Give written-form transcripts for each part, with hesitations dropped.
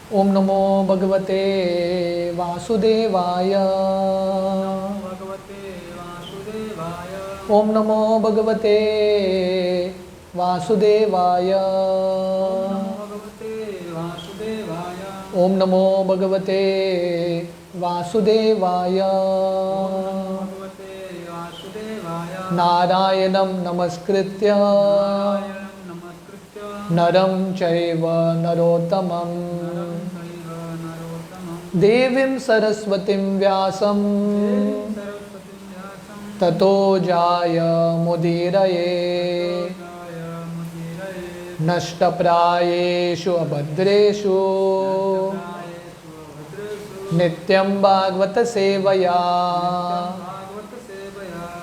ओम नमो भगवते वासुदेवाय। ओम नमो भगवते वासुदेवाय। ओम नमो भगवते वासुदेवाय। नारायणं नमस्कृत्य नरं चैव नरोत्तमं देवीं सरस्वतीं व्यासं ततो जायमुदीरये। नष्टप्रायेषु अभद्रेषु नित्यं भागवत सेवया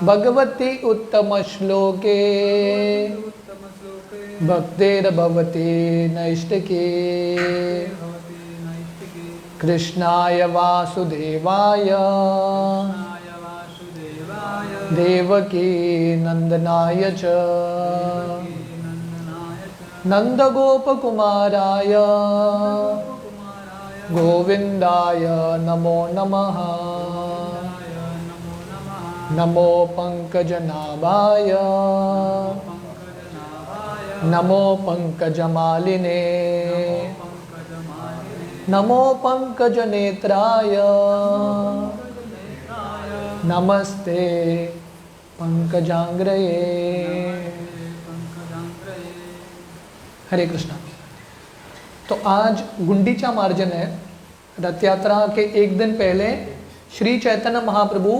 भगवती उत्तमश्लोके भक्तिर्भवति नैष्टिकी। कृष्णाय वासुदेवाय देवकी नंदनाय च नंदगोपकुमाराय गोविंदाय नमो नमः। नमो पंकजनाभाय नमो पंकजमालिने नमो पंकजनेत्राय नमस्ते पंकजांग्रये। हरे कृष्णा। तो आज गुंडीचा मार्जन है। रथ यात्रा के एक दिन पहले श्री चैतन्य महाप्रभु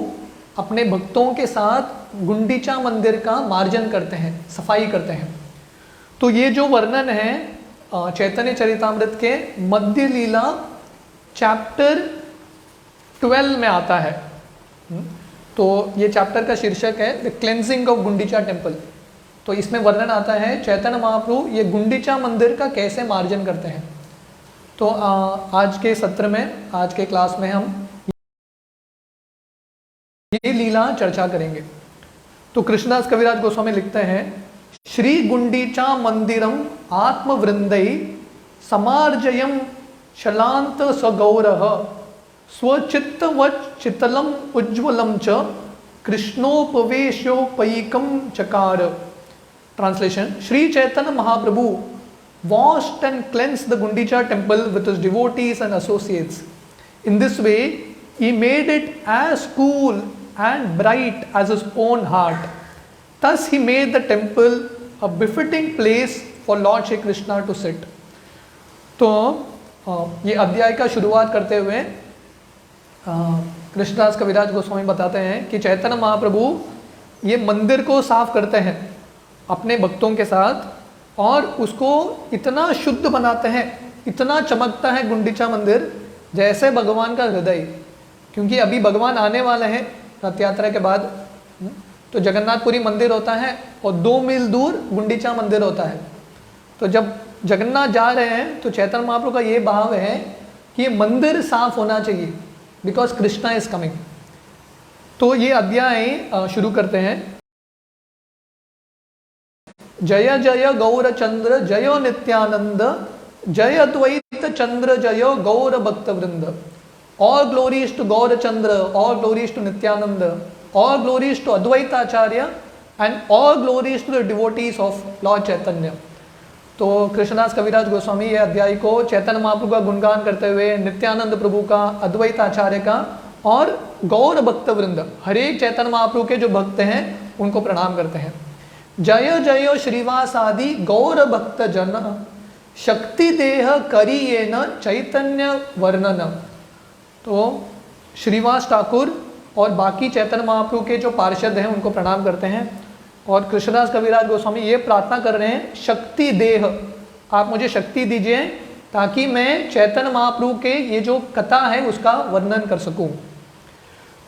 अपने भक्तों के साथ गुंडीचा मंदिर का मार्जन करते हैं, सफाई करते हैं। तो ये जो वर्णन है चैतन्य चरितामृत के मध्य लीला चैप्टर 12 में आता है। तो ये चैप्टर का शीर्षक है the cleansing of Gundicha temple. तो इसमें वर्णन आता है चैतन्य महाप्रभु ये गुंडीचा मंदिर का कैसे मार्जन करते हैं। तो आज के सत्र में, आज के क्लास में हम ये लीला चर्चा करेंगे। तो कृष्णदास कविराज गोस्वामी लिखते हैं, श्री गुंडीचा मंदिरम आत्मवृंदै समार्जयम शलांत सगौरः स्वचित्तवच्चितलम उज्ज्वलम च कृष्णोपवेशोपैकम चकार। Translation: Shri Chaitanya Mahaprabhu washed and cleansed the Gundicha temple with his devotees and associates. In this way, he made it as cool and bright as his own heart. Thus he made the temple a befitting place for Lord Shri Krishna to sit. तो ये अध्याय का शुरुआत करते हुए कृष्णदास कविराज गोस्वामी बताते हैं कि चैतन्य महाप्रभु ये मंदिर को साफ करते हैं अपने भक्तों के साथ और उसको इतना शुद्ध बनाते हैं, इतना चमकता है गुंडीचा मंदिर जैसे भगवान का हृदय। क्योंकि अभी भगवान आने वाले हैं रथ यात्रा के बाद। तो जगन्नाथपुरी मंदिर होता है और 2 मील दूर गुंडीचा मंदिर होता है। तो जब जगन्नाथ जा रहे हैं तो चैतन्य महाप्रभु का ये भाव है कि ये मंदिर साफ होना चाहिए बिकॉज कृष्णा इज कमिंग। तो ये अध्याय शुरू करते हैं। जय जय गौरचंद्र जयो नित्यानंद जय अद्वैत चंद्र जयो गौर भक्त वृंद। All glories to Gaurachandra, all glories to Nityananda, all glories to Advaitacharya and all glories to the devotees of Lord Chaitanya। तो कृष्णदास कविराज गोस्वामी ये अध्याय को चैतन्य महाप्रभु का गुणगान करते हुए नित्यानंद प्रभु का, अद्वैत आचार्य का और गौर भक्त वृंद, हर एक चैतन्य महाप्रभु के जो भक्त हैं उनको प्रणाम करते हैं। जय जय श्रीवास आदि गौर भक्त जन शक्ति देह करिए न चैतन्य वर्णन। तो श्रीवास ठाकुर और बाकी चैतन्य महाप्रभु के जो पार्षद हैं उनको प्रणाम करते हैं और कृष्णदास कविराज गोस्वामी ये प्रार्थना कर रहे हैं, शक्ति देह, आप मुझे शक्ति दीजिए ताकि मैं चैतन्य महाप्रभु के ये जो कथा है उसका वर्णन कर सकूं।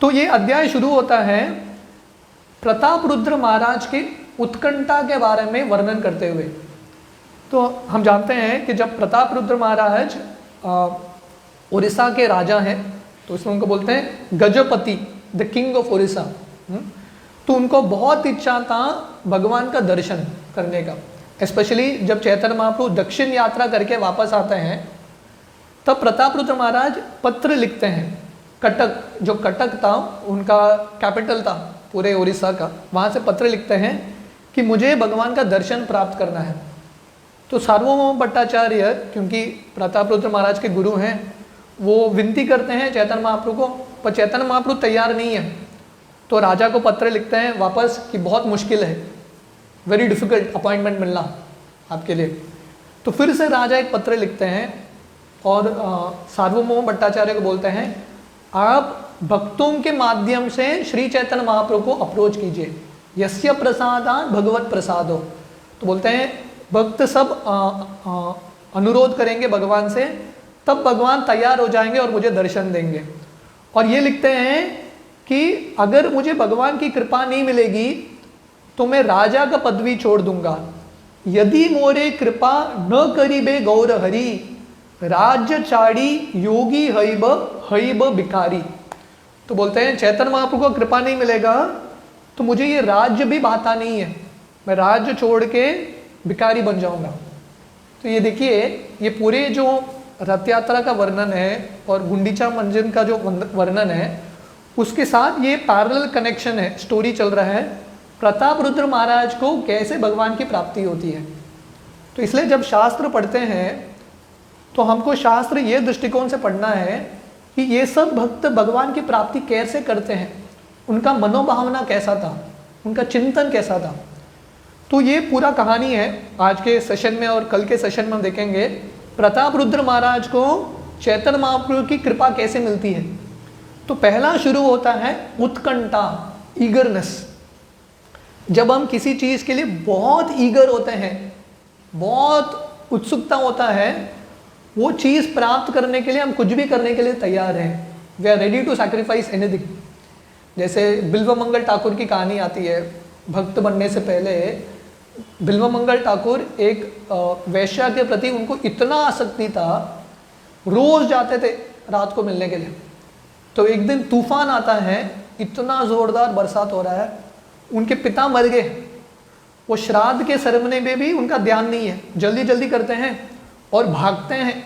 तो ये अध्याय शुरू होता है प्रताप रुद्र महाराज के उत्कंठा के बारे में वर्णन करते हुए। तो हम जानते हैं कि जब प्रताप रुद्र महाराज उड़ीसा के राजा हैं तो इसमें उनको बोलते हैं Gajapati, the king of Orissa. तो उनको बहुत इच्छा था भगवान का दर्शन करने का। स्पेशली जब चैतन्य महाप्रभु दक्षिण यात्रा करके वापस आते हैं तब प्रतापरुद्र महाराज पत्र लिखते हैं। कटक, जो कटक था उनका कैपिटल था पूरे उड़ीसा का, वहाँ से पत्र लिखते हैं कि मुझे भगवान का दर्शन प्राप्त करना है। तो सार्वभौम भट्टाचार्य, क्योंकि प्रतापरुद्र महाराज के गुरु हैं, वो विनती करते हैं चैतन्य महाप्रभु को, पर चैतन्य महाप्रभु तैयार नहीं है। तो राजा को पत्र लिखते हैं वापस कि बहुत मुश्किल है, वेरी डिफिकल्ट अपॉइंटमेंट मिलना आपके लिए। तो फिर से राजा एक पत्र लिखते हैं और सार्वभौम भट्टाचार्य को बोलते हैं आप भक्तों के माध्यम से श्री चैतन्य महाप्रभु को अप्रोच कीजिए, यस्य प्रसादान भगवत प्रसादो। तो बोलते हैं भक्त सब अनुरोध करेंगे भगवान से, तब भगवान तैयार हो जाएंगे और मुझे दर्शन देंगे। और ये लिखते हैं कि अगर मुझे भगवान की कृपा नहीं मिलेगी तो मैं राजा का पदवी छोड़ दूंगा। यदि मोरे कृपा न करीबे गौर हरि, राज्य चाड़ी योगी हईब भिखारी। तो बोलते हैं चैतन्य महाप्रभु को कृपा नहीं मिलेगा तो मुझे ये राज्य भी भाता नहीं है, मैं राज्य छोड़ के भिखारी बन जाऊंगा। तो ये देखिए, ये पूरे जो रथ यात्रा का वर्णन है और गुंडीचा मंजन का जो वर्णन है उसके साथ ये पैरेलल कनेक्शन है, स्टोरी चल रहा है प्रतापरुद्र महाराज को कैसे भगवान की प्राप्ति होती है। तो इसलिए जब शास्त्र पढ़ते हैं तो हमको शास्त्र ये दृष्टिकोण से पढ़ना है कि ये सब भक्त भगवान की प्राप्ति कैसे करते हैं, उनका मनोभावना कैसा था, उनका चिंतन कैसा था। तो ये पूरा कहानी है आज के सेशन में, और कल के सेशन में हम देखेंगे प्रतापरुद्र महाराज को चैतन्य महाप्रभु की कृपा कैसे मिलती है। तो पहला शुरू होता है उत्कंठा, ईगरनेस। जब हम किसी चीज़ के लिए बहुत ईगर होते हैं, बहुत उत्सुकता होता है, वो चीज़ प्राप्त करने के लिए हम कुछ भी करने के लिए तैयार हैं, we are ready to sacrifice anything. जैसे बिल्वमंगल ठाकुर की कहानी आती है, भक्त बनने से पहले बिल्वमंगल ठाकुर एक वैश्या के प्रति उनको इतना आसक्ति था, रोज जाते थे रात को मिलने के लिए। तो एक दिन तूफान आता है, इतना ज़ोरदार बरसात हो रहा है, उनके पिता मर गए, वो श्राद्ध के सेरेमनी में भी उनका ध्यान नहीं है, जल्दी जल्दी करते हैं और भागते हैं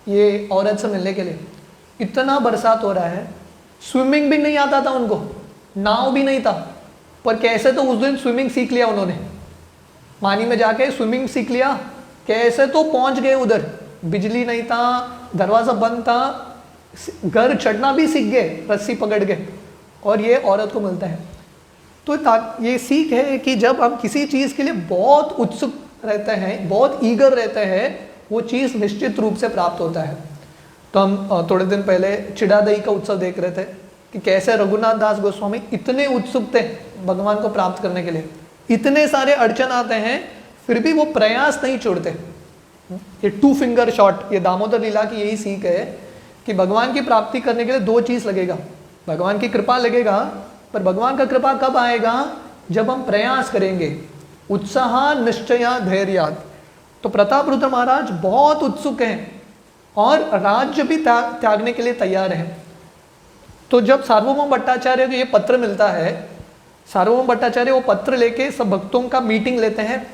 ये औरत से मिलने के लिए। इतना बरसात हो रहा है, स्विमिंग भी नहीं आता था उनको, नाव भी नहीं था, पर कैसे तो उस दिन स्विमिंग सीख लिया उन्होंने, पानी में जाके स्विमिंग सीख लिया, कैसे तो पहुंच गए उधर। बिजली नहीं था, दरवाज़ा बंद था, घर चढ़ना भी सीख गए रस्सी पकड़ के, और ये औरत को मिलता है। तो ये सीख है कि जब हम किसी चीज़ के लिए बहुत उत्सुक रहते हैं, बहुत ईगर रहते हैं, वो चीज़ निश्चित रूप से प्राप्त होता है। तो हम थोड़े दिन पहले चिड़ादही का उत्सव देख रहे थे कि कैसे रघुनाथ दास गोस्वामी इतने उत्सुक थे भगवान को प्राप्त करने के लिए, इतने सारे अड़चन आते हैं फिर भी वो प्रयास नहीं छोड़ते। ये 2 फिंगर शॉट, ये दामोदर लीला की यही सीख है कि भगवान की प्राप्ति करने के लिए 2 चीज़ लगेगा, भगवान की कृपा लगेगा, पर भगवान का कृपा कब आएगा, जब हम प्रयास करेंगे, उत्साह निश्चया धैर्यात्। तो प्रतापरुद्र महाराज बहुत उत्सुक हैं और राज्य भी त्यागने के लिए तैयार हैं। तो जब सार्वभौम भट्टाचार्य को ये पत्र मिलता है, सार्वभौम भट्टाचार्य वो पत्र लेके सब भक्तों का मीटिंग लेते हैं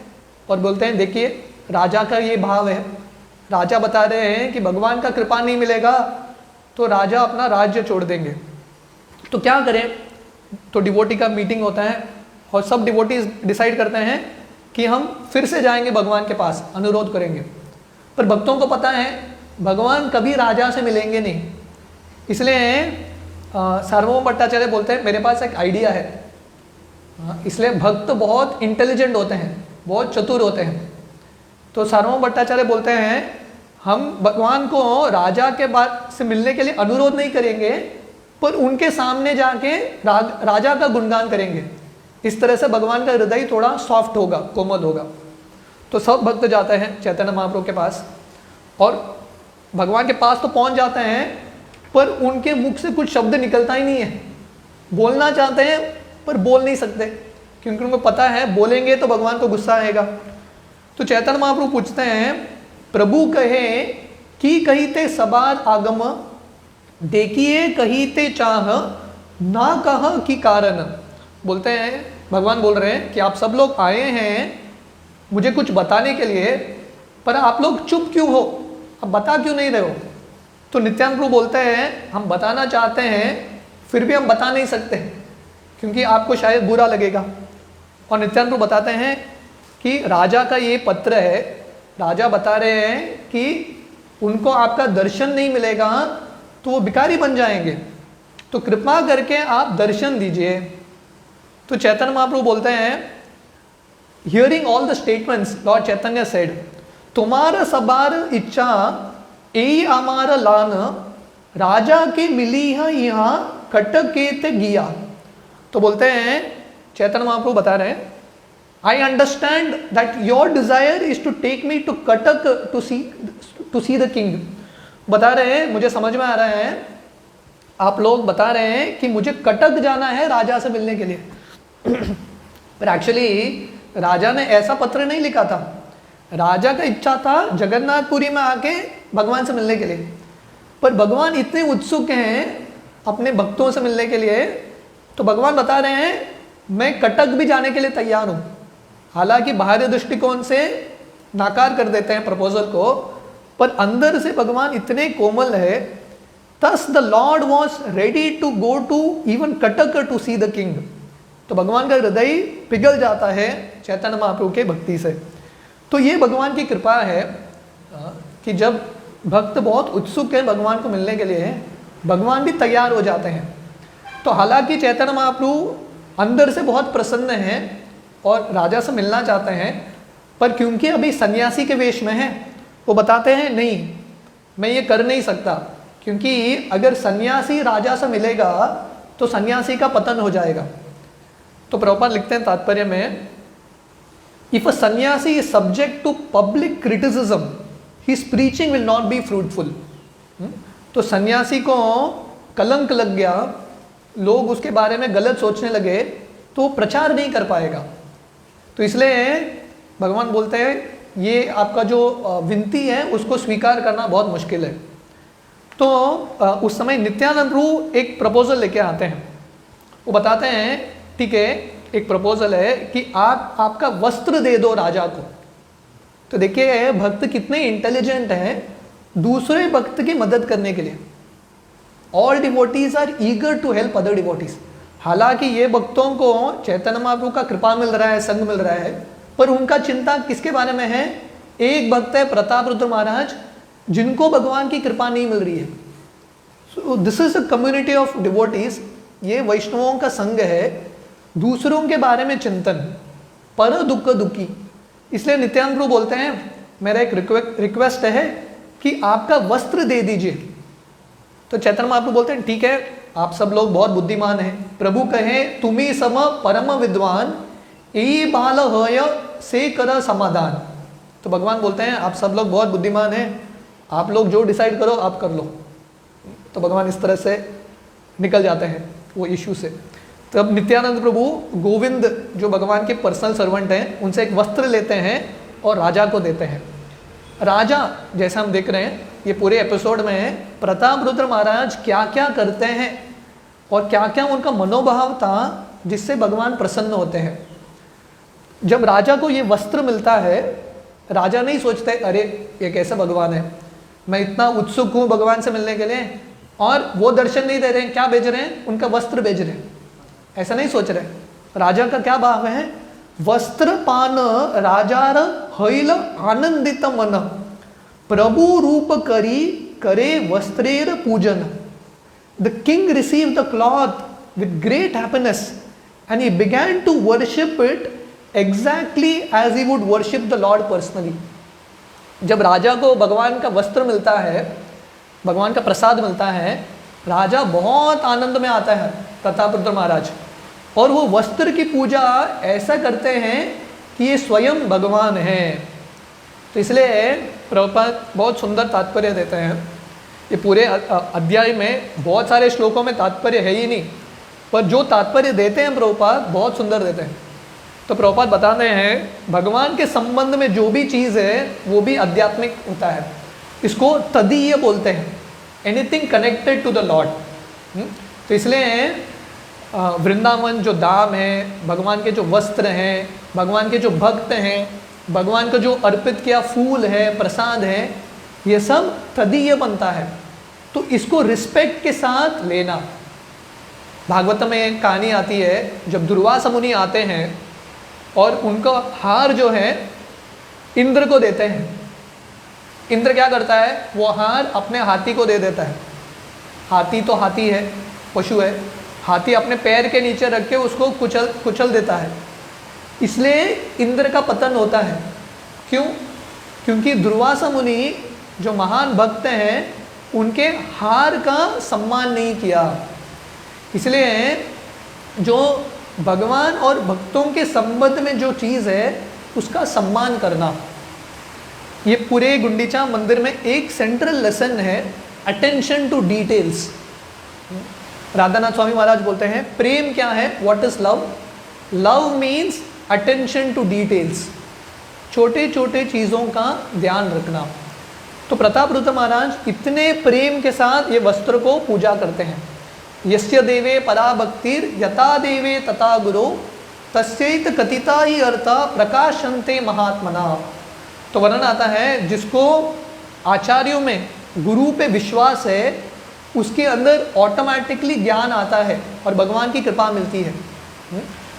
और बोलते हैं देखिए राजा का ये भाव है, राजा बता रहे हैं कि भगवान का कृपा नहीं मिलेगा तो राजा अपना राज्य छोड़ देंगे, तो क्या करें। तो डिवोटी का मीटिंग होता है और सब डिवोटीज डिसाइड करते हैं कि हम फिर से जाएंगे भगवान के पास, अनुरोध करेंगे। पर भक्तों को पता है भगवान कभी राजा से मिलेंगे नहीं, इसलिए सार्वभौम भट्टाचार्य बोलते हैं मेरे पास एक आइडिया है। इसलिए भक्त बहुत इंटेलिजेंट होते हैं, बहुत चतुर होते हैं। तो सार्वभौम भट्टाचार्य बोलते हैं हम भगवान को राजा के बाद से मिलने के लिए अनुरोध नहीं करेंगे, पर उनके सामने जाके राजा का गुणगान करेंगे। इस तरह से भगवान का हृदय थोड़ा सॉफ्ट होगा, कोमल होगा। तो सब भक्त जाते हैं चैतन्य महाप्रभु के पास और भगवान के पास तो पहुंच जाते हैं, पर उनके मुख से कुछ शब्द निकलता ही नहीं है। बोलना चाहते हैं पर बोल नहीं सकते, क्योंकि उनको पता है बोलेंगे तो भगवान को गुस्सा आएगा। तो चैतन्य महाप्रभु पूछते हैं प्रभु कहे कि कहीते सबार आगम, देखिए कहीते चाह ना कह कि कारण। बोलते हैं भगवान बोल रहे हैं कि आप सब लोग आए हैं मुझे कुछ बताने के लिए, पर आप लोग चुप क्यों हो, अब बता क्यों नहीं रहे हो। तो नित्यानंद प्रभु बोलते हैं हम बताना चाहते हैं फिर भी हम बता नहीं सकते क्योंकि आपको शायद बुरा लगेगा। और नित्यानंद प्रभु बताते हैं कि राजा का ये पत्र है, राजा बता रहे हैं कि उनको आपका दर्शन नहीं मिलेगा तो वो भिखारी बन जाएंगे, तो कृपा करके आप दर्शन दीजिए। तो चैतन्य महाप्रभु बोलते हैं, hearing all the statements Lord Chaitanya said, तुम्हारा सबार इच्छा यही हमारा लान, राजा के मिली है यहाँ कटकेत गिया। तो बोलते हैं चैतन्य महाप्रभु बता रहे हैं, I understand that your desire is to take me to Cuttack to see the king. बता रहे हैं मुझे समझ में आ रहा है, आप लोग बता रहे हैं कि मुझे कटक जाना है राजा से मिलने के लिए। पर एक्चुअली राजा ने ऐसा पत्र नहीं लिखा था, राजा का इच्छा था जगन्नाथपुरी में आके भगवान से मिलने के लिए, पर भगवान इतने उत्सुक हैं अपने भक्तों से मिलने के लिए, तो भगवान बता रहे हैं मैं कटक भी जाने के लिए तैयार हूँ। हालांकि बाहरी दृष्टिकोण से नाकार कर देते हैं प्रपोजल को, पर अंदर से भगवान इतने कोमल है। Thus the Lord was ready to go to even Katak to see the king। तो भगवान का हृदय पिघल जाता है चैतन्य महाप्रभु के भक्ति से। तो ये भगवान की कृपा है कि जब भक्त बहुत उत्सुक है भगवान को मिलने के लिए, भगवान भी तैयार हो जाते हैं। तो हालांकि चैतन्य महाप्रभु अंदर से बहुत प्रसन्न हैं और राजा से मिलना चाहते हैं, पर क्योंकि अभी सन्यासी के वेश में है, वो बताते हैं नहीं मैं ये कर नहीं सकता, क्योंकि अगर सन्यासी राजा से मिलेगा तो सन्यासी का पतन हो जाएगा। तो प्रभुपाद लिखते हैं तात्पर्य में, if a sanyasi is subject to public criticism his preaching will not be fruitful. तो सन्यासी को कलंक लग गया, लोग उसके बारे में गलत सोचने लगे, तो प्रचार नहीं कर पाएगा। तो इसलिए भगवान बोलते हैं ये आपका जो विनती है उसको स्वीकार करना बहुत मुश्किल है। तो उस समय नित्यानंद प्रभु एक प्रपोजल लेके आते हैं। वो बताते हैं ठीक है एक प्रपोजल है कि आप आपका वस्त्र दे दो राजा को। तो देखिए भक्त कितने इंटेलिजेंट हैं दूसरे भक्त की मदद करने के लिए। All devotees are eager to help other devotees. हालांकि ये भक्तों को चैतन्य महाप्रभु का कृपा मिल रहा है, संग मिल रहा है, पर उनका चिंता किसके बारे में है? एक भक्त है प्रताप रुद्र महाराज जिनको भगवान की कृपा नहीं मिल रही है। So this is a community of devotees, ये वैष्णवों का संग है, दूसरों के बारे में चिंतन, पर दुख दुखी। इसलिए नित्यानंद प्रभु बोलते हैं मेरा एक रिक्वेस्ट है कि आपका वस्त्र दे दीजिए। तो चैतन्य महाप्रभु बोलते हैं ठीक है आप सब लोग बहुत बुद्धिमान हैं। प्रभु कहे तुम्ही सम परम विद्वान यही बाल हय से कर समाधान। तो भगवान बोलते हैं आप सब लोग बहुत बुद्धिमान हैं, आप लोग जो डिसाइड करो आप कर लो। तो भगवान इस तरह से निकल जाते हैं वो इश्यू से। तब नित्यानंद प्रभु गोविंद जो भगवान के पर्सनल सर्वेंट हैं उनसे एक वस्त्र लेते हैं और राजा को देते हैं। राजा जैसा हम देख रहे हैं ये पूरे एपिसोड में प्रताप रुद्र महाराज क्या क्या करते हैं और क्या क्या उनका मनोभाव था जिससे भगवान प्रसन्न होते हैं। जब राजा को ये वस्त्र मिलता है राजा नहीं सोचते अरे ये कैसा भगवान है, मैं इतना उत्सुक हूँ भगवान से मिलने के लिए और वो दर्शन नहीं दे रहे हैं, क्या भेज रहे हैं? उनका वस्त्र भेज रहे हैं। ऐसा नहीं सोच रहे। राजा का क्या भाव है? वस्त्र पान राजार हईल आनंदित मन, प्रभु रूप करी करे वस्त्रेर पूजन। The king received the cloth with great happiness and he began to worship it exactly as he would worship the Lord personally. जब राजा को भगवान का वस्त्र मिलता है, भगवान का प्रसाद मिलता है, राजा बहुत आनंद में आता है प्रताप रुद्र महाराज, और वो वस्त्र की पूजा ऐसा करते हैं कि ये स्वयं भगवान हैं। तो इसलिए प्रभुपाद बहुत सुंदर तात्पर्य देते हैं। ये पूरे अध्याय में बहुत सारे श्लोकों में तात्पर्य है ही नहीं, पर जो तात्पर्य देते हैं प्रभुपाद बहुत सुंदर देते हैं। तो प्रभुपाद बताते हैं भगवान के संबंध में जो भी चीज़ है वो भी आध्यात्मिक होता है। इसको तदीय बोलते हैं, anything connected to the Lord. तो इसलिए वृंदावन जो धाम है, भगवान के जो वस्त्र हैं, भगवान के जो भक्त हैं, भगवान को जो अर्पित किया फूल है, प्रसाद है, ये सब तदीय बनता है। तो इसको रिस्पेक्ट के साथ लेना। भागवत में एक कहानी आती है, जब दुर्वासा मुनि आते हैं और उनका हार जो है इंद्र को देते हैं। इंद्र क्या करता है, वो हार अपने हाथी को दे देता है। हाथी तो हाथी है, पशु है, हाथी अपने पैर के नीचे रख के उसको कुचल देता है, इसलिए इंद्र का पतन होता है। क्यों? क्योंकि दुर्वासा मुनि जो महान भक्त हैं उनके हार का सम्मान नहीं किया। इसलिए जो भगवान और भक्तों के संबंध में जो चीज़ है उसका सम्मान करना, ये पूरे गुंडीचा मंदिर में एक सेंट्रल लेसन है, attention to details. Radhanath Swami Maharaj बोलते हैं प्रेम क्या है, what is love? Love means attention to details, छोटे छोटे चीज़ों का ध्यान रखना। तो प्रताप रुद्र महाराज इतने प्रेम के साथ ये वस्त्र को पूजा करते हैं। यस्य देवे परा भक्तिर यथा देवे तथा गुरु तस्यैत कथिता ही अर्था प्रकाशन्ते महात्मना। तो वर्णन आता है जिसको आचार्यों में गुरु पे विश्वास है उसके अंदर ऑटोमेटिकली ज्ञान आता है और भगवान की कृपा मिलती है।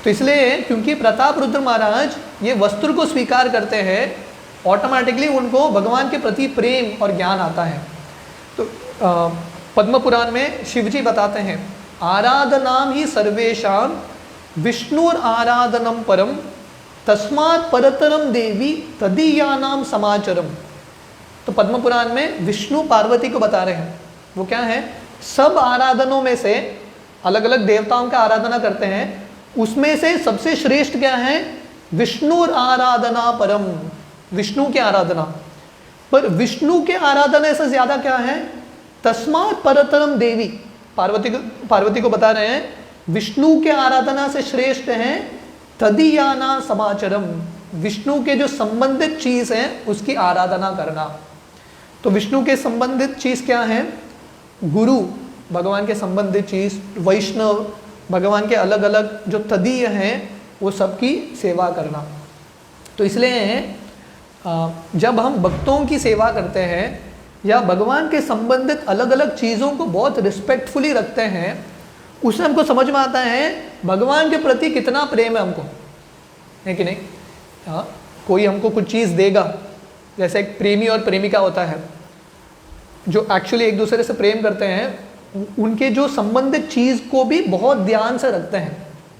तो इसलिए क्योंकि प्रताप रुद्र महाराज ये वस्त्र को स्वीकार करते हैं, ऑटोमेटिकली उनको भगवान के प्रति प्रेम और ज्ञान आता है। तो पद्म पुराण में शिवजी बताते हैं आराधनाम ही सर्वेशाम विष्णुर आराधनम परम तस्मात् परतरम देवी तदीयानाम समाचरम। तो पद्म पुराण में विष्णु पार्वती को बता रहे हैं, वो क्या है, सब आराधनों में से अलग अलग देवताओं का आराधना करते हैं, उसमें से सबसे श्रेष्ठ क्या है, विष्णु आराधना परम, विष्णु की आराधना। पर विष्णु के आराधना से ज्यादा क्या है, तस्मात् परतरम देवी, पार्वती को बता रहे हैं विष्णु के आराधना से श्रेष्ठ है तदीयाना समाचरम, विष्णु के जो संबंधित चीज है उसकी आराधना करना। तो विष्णु के संबंधित चीज क्या है, गुरु भगवान के संबंधित चीज, वैष्णव भगवान के अलग अलग जो तदीय हैं वो सबकी सेवा करना। तो इसलिए जब हम भक्तों की सेवा करते हैं या भगवान के संबंधित अलग अलग चीज़ों को बहुत रिस्पेक्टफुली रखते हैं, उससे हमको समझ में आता है भगवान के प्रति कितना प्रेम है हमको, है कि नहीं। हाँ, कोई हमको कुछ चीज़ देगा, जैसे एक प्रेमी और प्रेमिका होता है जो एक्चुअली एक दूसरे से प्रेम करते हैं, उनके जो संबंधित चीज़ को भी बहुत ध्यान से रखते हैं,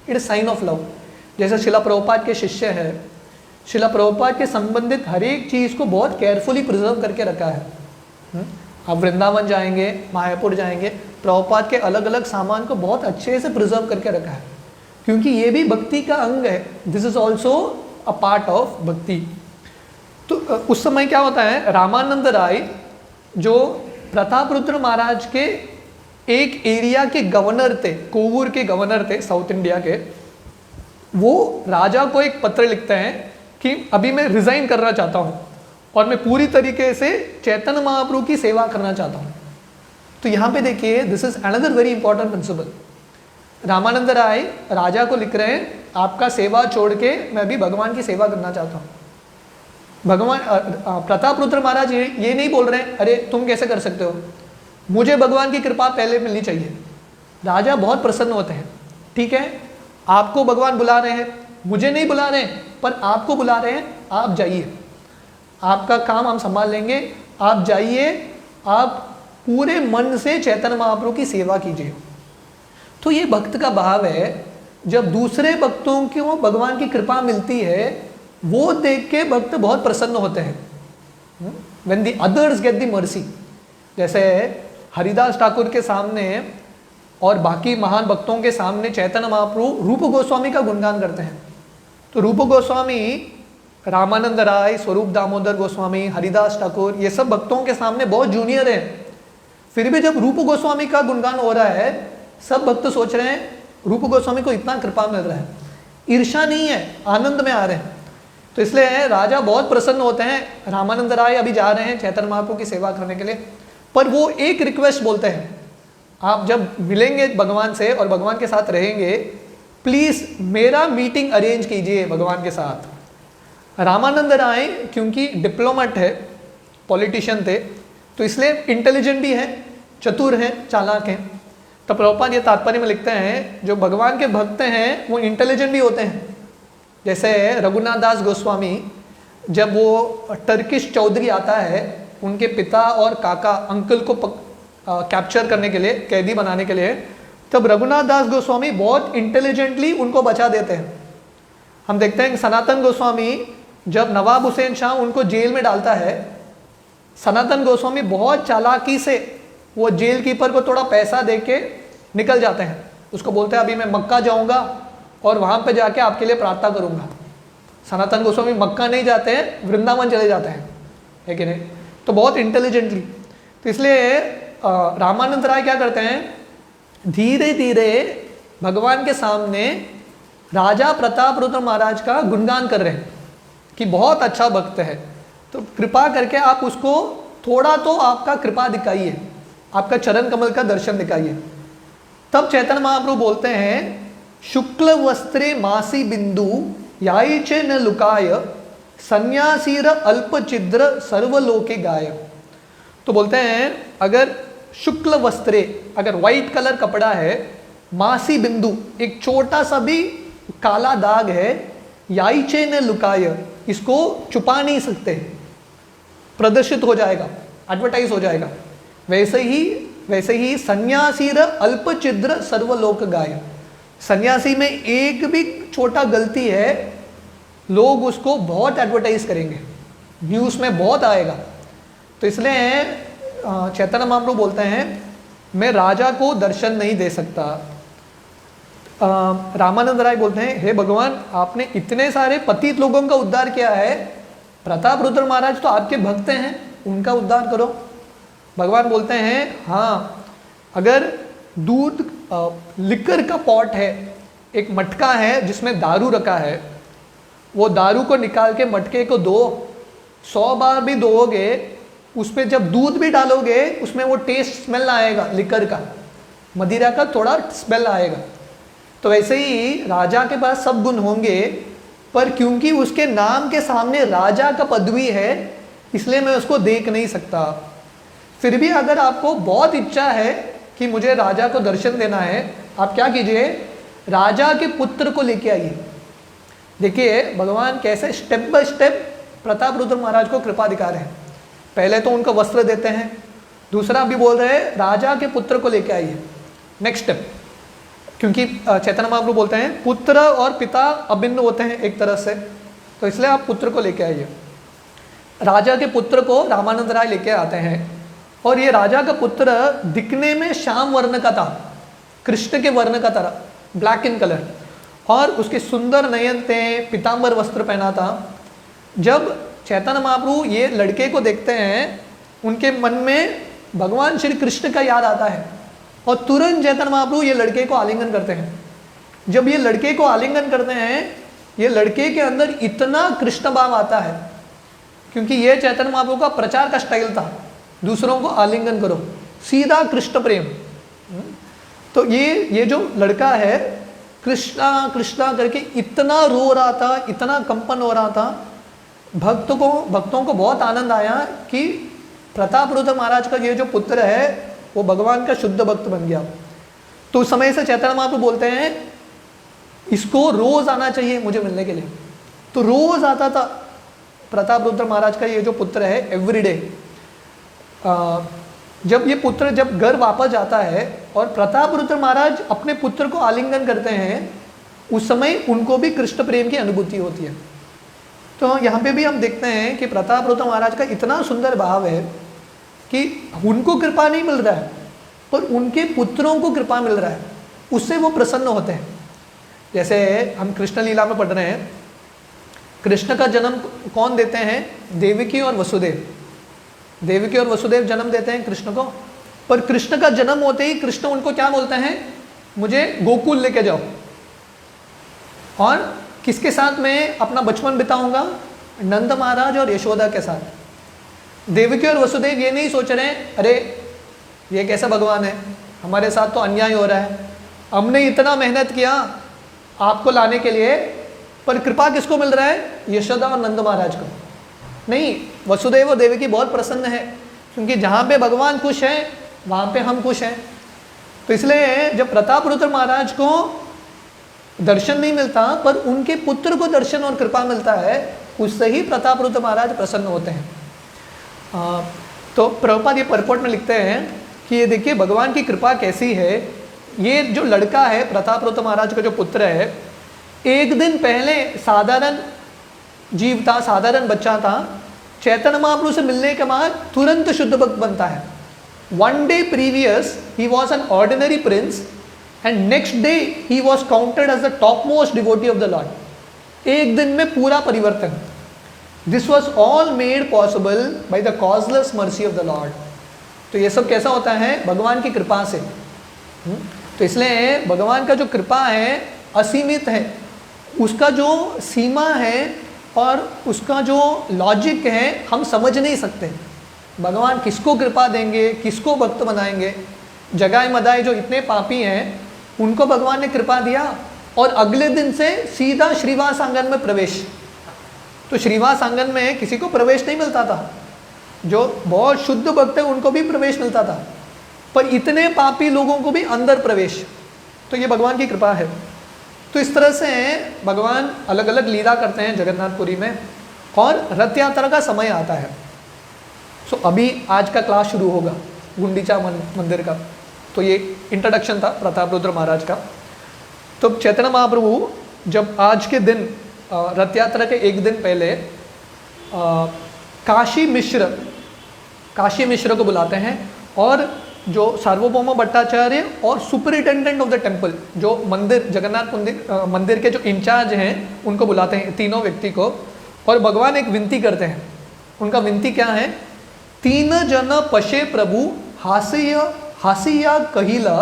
it is sine of love. जैसे शिला प्रभुपाद के शिष्य है, शिला प्रभुपाद के संबंधित हर एक चीज़ को बहुत केयरफुली प्रिजर्व करके रखा है। आप वृंदावन जाएंगे, मायापुर जाएंगे, प्रभुपाद के अलग अलग सामान को बहुत अच्छे से प्रिजर्व करके रखा है, क्योंकि ये भी भक्ति का अंग है, this is also a part of भक्ति। तो उस समय क्या होता है, रामानंद राय जो प्रताप रुद्र महाराज के एक एरिया के गवर्नर थे, कोवूर के गवर्नर थे साउथ इंडिया के, वो राजा को एक पत्र लिखते हैं कि अभी मैं रिजाइन करना चाहता हूँ और मैं पूरी तरीके से चैतन्य महाप्रभु की सेवा करना चाहता हूँ। तो यहाँ पे देखिए, this is another very important principle. Ramanand Rai राजा को लिख रहे हैं आपका सेवा छोड़ के मैं भी भगवान की सेवा करना चाहता हूँ। भगवान प्रताप रुद्र महाराज ये नहीं बोल रहे हैं अरे तुम कैसे कर सकते हो, मुझे भगवान की कृपा पहले मिलनी चाहिए। राजा बहुत प्रसन्न होते हैं, ठीक है आपको भगवान बुला रहे हैं, मुझे नहीं बुला रहे हैं पर आपको बुला रहे हैं, आप जाइए, आपका काम हम संभाल लेंगे, आप जाइए, आप पूरे मन से चैतन्य महाप्रभु की सेवा कीजिए। तो ये भक्त का भाव है, जब दूसरे भक्तों को भगवान की कृपा मिलती है वो देख के भक्त बहुत प्रसन्न होते हैं। When the others get the mercy, जैसे हरिदास ठाकुर के सामने और बाकी महान भक्तों के सामने चैतन्य महाप्रभु रूप गोस्वामी का गुणगान करते हैं। तो रूप गोस्वामी, रामानंद राय, स्वरूप दामोदर गोस्वामी, हरिदास ठाकुर, ये सब भक्तों के सामने बहुत जूनियर हैं, फिर भी जब रूप गोस्वामी का गुणगान हो रहा है सब भक्त सोच रहे हैं रूप गोस्वामी को इतना कृपा मिल रहा है, ईर्ष्या नहीं है, आनंद में आ रहे हैं। तो इसलिए राजा बहुत प्रसन्न होते हैं, रामानंद राय अभी जा रहे हैं चैतन्य महाप्रभु की सेवा करने के लिए, पर वो एक रिक्वेस्ट बोलते हैं, आप जब मिलेंगे भगवान से और भगवान के साथ रहेंगे प्लीज मेरा मीटिंग अरेंज कीजिए भगवान के साथ। रामानंद राय क्योंकि डिप्लोमेट है, पॉलिटिशियन थे, तो इसलिए इंटेलिजेंट भी है, चतुर हैं, चालाक हैं। तो प्रभुपाद ये तात्पर्य में लिखते हैं जो भगवान के भक्त हैं वो इंटेलिजेंट भी होते हैं। जैसे रघुनाथ दास गोस्वामी, जब वो टर्किश चौधरी आता है उनके पिता और काका अंकल को कैप्चर करने के लिए, कैदी बनाने के लिए, तब रघुनाथ दास गोस्वामी बहुत इंटेलिजेंटली उनको बचा देते हैं। हम देखते हैं कि सनातन गोस्वामी जब नवाब हुसैन शाह उनको जेल में डालता है, सनातन गोस्वामी बहुत चालाकी से वो जेल कीपर को थोड़ा पैसा दे के निकल जाते हैं। उसको बोलते हैं अभी मैं मक्का जाऊंगा और वहां पे जाके आपके लिए प्रार्थना करूंगा। सनातन गोस्वामी मक्का नहीं जाते हैं, वृंदावन चले जाते हैं, है कि नहीं? तो बहुत इंटेलिजेंटली। तो इसलिए रामानंद राय क्या करते हैं, धीरे धीरे भगवान के सामने राजा प्रताप रुद्र महाराज का गुणगान कर रहे हैं कि बहुत अच्छा भक्त है, तो कृपा करके आप उसको थोड़ा तो आपका कृपा दिखाइए, आपका चरण कमल का दर्शन दिखाइए। तब चैतन्य महाप्रभु बोलते हैं, शुक्ल वस्त्रे मासी बिंदु याई चे न लुकाय सन्यासीर अल्प छिद्र सर्वलोके गाय। तो बोलते हैं अगर शुक्ल वस्त्रे, अगर व्हाइट कलर कपड़ा है, मासी बिंदु एक छोटा सा भी काला दाग है, याई चे न लुकाय इसको छुपा नहीं सकते, प्रदर्शित हो जाएगा, एडवर्टाइज हो जाएगा। वैसे ही सन्यासीर अल्प छिद्र सर्वलोक गाय, सन्यासी में एक भी छोटा गलती है लोग उसको बहुत एडवर्टाइज करेंगे, न्यूज़ में बहुत आएगा। तो इसलिए चैतन्य महाप्रभु बोलते हैं मैं राजा को दर्शन नहीं दे सकता। रामानंद राय बोलते हैं हे भगवान आपने इतने सारे पतित लोगों का उद्धार किया है, प्रताप रुद्र महाराज तो आपके भक्त हैं, उनका उद्धार करो। भगवान बोलते हैं हाँ, अगर दूध लिकर का पॉट है, एक मटका है जिसमें दारू रखा है, वो दारू को निकाल के मटके को दो, 100 बार भी धोओगे, उसमें जब दूध भी डालोगे उसमें वो टेस्ट स्मेल आएगा, लिकर का, मदिरा का थोड़ा स्मेल आएगा। तो वैसे ही राजा के पास सब गुण होंगे, पर क्योंकि उसके नाम के सामने राजा का पदवी है इसलिए मैं उसको देख नहीं सकता। फिर भी अगर आपको बहुत इच्छा है कि मुझे राजा को दर्शन देना है, आप क्या कीजिए, राजा के पुत्र को लेके आइए। देखिए भगवान कैसे step by step Pratap Rudra महाराज को कृपा दिखा रहे हैं। पहले तो उनको वस्त्र देते हैं, दूसरा भी बोल रहे हैं राजा के पुत्र को लेके आइए, नेक्स्ट स्टेप। क्योंकि चैतन्य महाप्रभु बोलते हैं पुत्र और पिता अभिन्न होते हैं एक तरह से, तो इसलिए आप पुत्र को लेके आइए। राजा के पुत्र को रामानंद राय लेके आते हैं, और ये राजा का पुत्र दिखने में श्याम वर्ण का था, कृष्ण के वर्ण का तरह, ब्लैक इन कलर, और उसके सुंदर नयन थे, पीताम्बर वस्त्र पहना था। जब चैतन्य महाप्रभु ये लड़के को देखते हैं, उनके मन में भगवान श्री कृष्ण का याद आता है, और तुरंत चैतन्य महाप्रभु ये लड़के को आलिंगन करते हैं। जब ये लड़के को आलिंगन करते हैं, ये लड़के के अंदर इतना कृष्ण भाव आता है, क्योंकि ये चैतन्य महाप्रभु का प्रचार का स्टाइल था, दूसरों को आलिंगन करो, सीधा कृष्ण प्रेम। तो ये जो लड़का है कृष्णा कृष्णा करके इतना रो रहा था, इतना कंपन हो रहा था, भक्तों को बहुत आनंद आया कि प्रताप रुद्र महाराज का ये जो पुत्र है वो भगवान का शुद्ध भक्त बन गया। तो उस समय से चैतन्य महाप्रभु बोलते हैं इसको रोज आना चाहिए मुझे मिलने के लिए। तो रोज आता था प्रताप रुद्र महाराज का ये जो पुत्र है, एवरीडे। जब ये पुत्र जब घर वापस जाता है और प्रताप रुद्र महाराज अपने पुत्र को आलिंगन करते हैं, उस समय उनको भी कृष्ण प्रेम की अनुभूति होती है। तो यहाँ पे भी हम देखते हैं कि प्रताप रुद्र महाराज का इतना सुंदर भाव है कि उनको कृपा नहीं मिल रहा है, पर उनके पुत्रों को कृपा मिल रहा है, उससे वो प्रसन्न होते हैं। जैसे हम कृष्ण लीला में पढ़ रहे हैं, कृष्ण का जन्म कौन देते हैं, देवकी और वसुदेव। देवकी और वसुदेव जन्म देते हैं कृष्ण को, पर कृष्ण का जन्म होते ही कृष्ण उनको क्या बोलते हैं, मुझे गोकुल लेके जाओ, और किसके साथ मैं अपना बचपन बिताऊंगा, नंद महाराज और यशोदा के साथ। देवकी और वसुदेव ये नहीं सोच रहे हैं अरे ये कैसा भगवान है, हमारे साथ तो अन्याय हो रहा है, हमने इतना मेहनत किया आपको लाने के लिए, पर कृपा किसको मिल रहा है, यशोदा और नंद महाराज को। नहीं, वसुदेव और देवकी बहुत प्रसन्न है, क्योंकि जहाँ पे भगवान खुश है वहाँ पे हम खुश हैं। तो इसलिए जब प्रतापरुद्र महाराज को दर्शन नहीं मिलता पर उनके पुत्र को दर्शन और कृपा मिलता है, उससे ही प्रतापरुद्र महाराज प्रसन्न होते हैं। तो प्रभुपाद ये परपोर्ट में लिखते हैं कि ये देखिए भगवान की कृपा कैसी है। ये जो लड़का है प्रतापरुद्र महाराज का जो पुत्र है, एक दिन पहले साधारण जीव था, साधारण बच्चा था, चैतन्य महाप्रभु से मिलने के बाद तुरंत शुद्ध भक्त बनता है। One day previous he was an ordinary prince and next day he was counted as the top most devotee of the Lord. एक दिन में पूरा परिवर्तन। This was all made possible by the causeless mercy of the Lord. तो ये सब कैसा होता है? भगवान की कृपा से। तो इसलिए भगवान का जो कृपा है असीमित है, उसका जो सीमा है और उसका जो लॉजिक है हम समझ नहीं सकते। भगवान किसको कृपा देंगे, किसको भक्त बनाएंगे। जगाए मदाए जो इतने पापी हैं उनको भगवान ने कृपा दिया और अगले दिन से सीधा श्रीवास आंगन में प्रवेश। तो श्रीवास आंगन में किसी को प्रवेश नहीं मिलता था, जो बहुत शुद्ध भक्त है उनको भी प्रवेश मिलता था, पर इतने पापी लोगों को भी अंदर प्रवेश। तो ये भगवान की कृपा है। तो इस तरह से भगवान अलग अलग लीला करते हैं जगन्नाथपुरी में और रथ यात्रा का समय आता है। सो अभी आज का क्लास शुरू होगा गुंडीचा मंदिर का। तो ये इंट्रोडक्शन था प्रतापरुद्र महाराज का। तो चैतन्य महाप्रभु जब आज के दिन रथ यात्रा के एक दिन पहले काशी मिश्र को बुलाते हैं और जो सार्वभौम भट्टाचार्य और सुपरिटेंडेंट ऑफ द टेम्पल, जो मंदिर जगन्नाथ मंदिर के जो इंचार्ज हैं उनको बुलाते हैं, तीनों व्यक्ति को। और भगवान एक विनती करते हैं। उनका विनती क्या है? 3 जन पशे प्रभु हासिया कहिला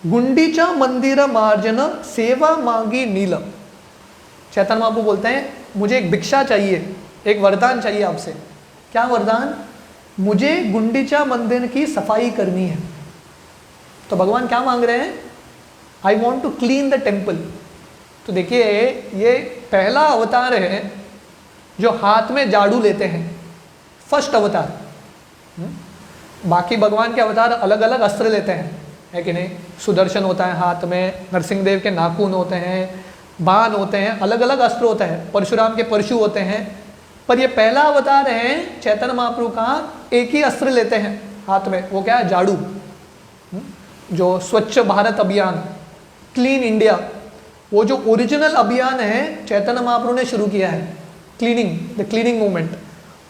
गुंडीचा मंदिर मार्जन सेवा मांगी नील। चैतन्य महाप्रभु बोलते हैं मुझे एक भिक्षा चाहिए, एक वरदान चाहिए आपसे। क्या वरदान? मुझे गुंडीचा मंदिर की सफाई करनी है। तो भगवान क्या मांग रहे हैं? I want to clean the temple. तो देखिए ये पहला अवतार है जो हाथ में झाड़ू लेते हैं, फर्स्ट अवतार। बाकी भगवान के अवतार अलग अलग अस्त्र लेते हैं, है कि नहीं? सुदर्शन होता है हाथ में, नरसिंहदेव के नाखून होते हैं, बाण होते हैं, अलग अलग अस्त्र होते हैं, परशुराम के परशु होते हैं। पर ये पहला अवतार है चैतन्य महाप्रभु का, एक ही अस्त्र लेते हैं हाथ में, वो क्या है? झाड़ू। जो स्वच्छ भारत अभियान, क्लीन इंडिया, वो जो ओरिजिनल अभियान है चैतन्य महाप्रभु ने शुरू किया है, क्लीनिंग, द क्लीनिंग मूवमेंट।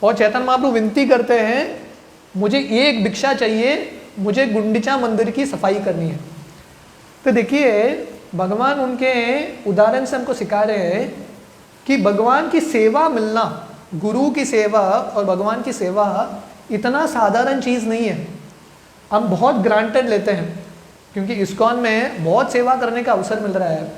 और चैतन्य महाप्रभु विनती करते हैं मुझे एक भिक्षा चाहिए, मुझे गुंडीचा मंदिर की सफाई करनी है। तो देखिए भगवान उनके उदाहरण से हमको सिखा रहे हैं कि भगवान की सेवा मिलना, गुरु की सेवा और भगवान की सेवा इतना साधारण चीज़ नहीं है। हम बहुत ग्रांटेड लेते हैं क्योंकि इस्कॉन में बहुत सेवा करने का अवसर मिल रहा है,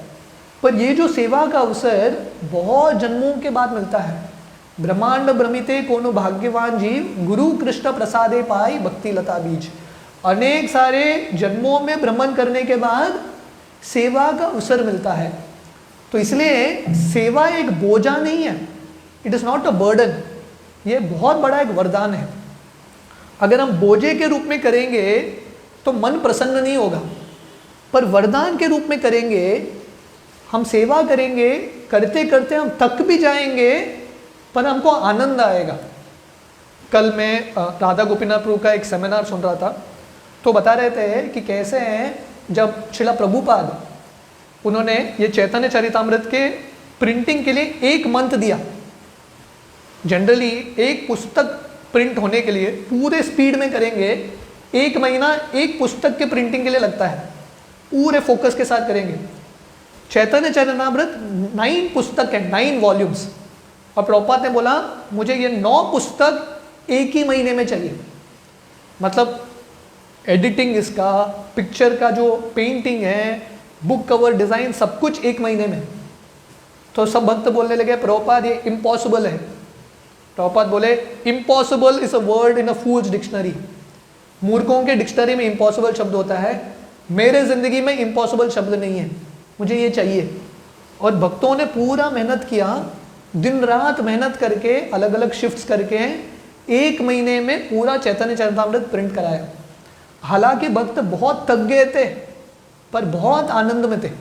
पर ये जो सेवा का अवसर बहुत जन्मों के बाद मिलता है। ब्रह्मांड भ्रमिते कोनो भाग्यवान जीव, गुरु कृष्ण प्रसादे पाई भक्ति लता बीज। अनेक सारे जन्मों में भ्रमण करने के बाद सेवा का अवसर मिलता है। तो इसलिए सेवा एक बोझा नहीं है, it is not a burden. ये बहुत बड़ा एक वरदान है। अगर हम बोझे के रूप में करेंगे तो मन प्रसन्न नहीं होगा, पर वरदान के रूप में करेंगे, हम सेवा करेंगे, करते करते हम थक भी जाएंगे पर हमको आनंद आएगा। कल मैं राधा गोपीनाथ प्रभु का एक सेमिनार सुन रहा था, तो बता रहे थे कि कैसे हैं जब श्रीला प्रभुपाद उन्होंने ये चैतन्य चरितामृत के प्रिंटिंग के लिए 1 मंथ दिया। जनरली एक पुस्तक प्रिंट होने के लिए पूरे स्पीड में करेंगे 1 महीना एक पुस्तक के प्रिंटिंग के लिए लगता है, पूरे फोकस के साथ करेंगे। चैतन्य चरितामृत 9 पुस्तक है, 9 वॉल्यूम्स। और प्रभुपाद ने बोला मुझे ये 9 पुस्तक एक ही महीने में चाहिए। मतलब एडिटिंग, इसका पिक्चर का जो पेंटिंग है, बुक कवर डिज़ाइन, सब कुछ 1 महीने में। तो सब भक्त बोलने लगे प्रभुपाद ये इम्पॉसिबल है। प्रभुपाद बोले impossible is a word in a fools dictionary. मूर्खों के डिक्शनरी में इम्पॉसिबल शब्द होता है, मेरे ज़िंदगी में इम्पॉसिबल शब्द नहीं है, मुझे ये चाहिए। और भक्तों ने पूरा मेहनत किया, दिन रात मेहनत करके, अलग अलग शिफ्ट्स करके 1 महीने में पूरा चैतन्य चरितामृत प्रिंट कराया। हालांकि भक्त बहुत थक गए थे पर बहुत आनंद में थे।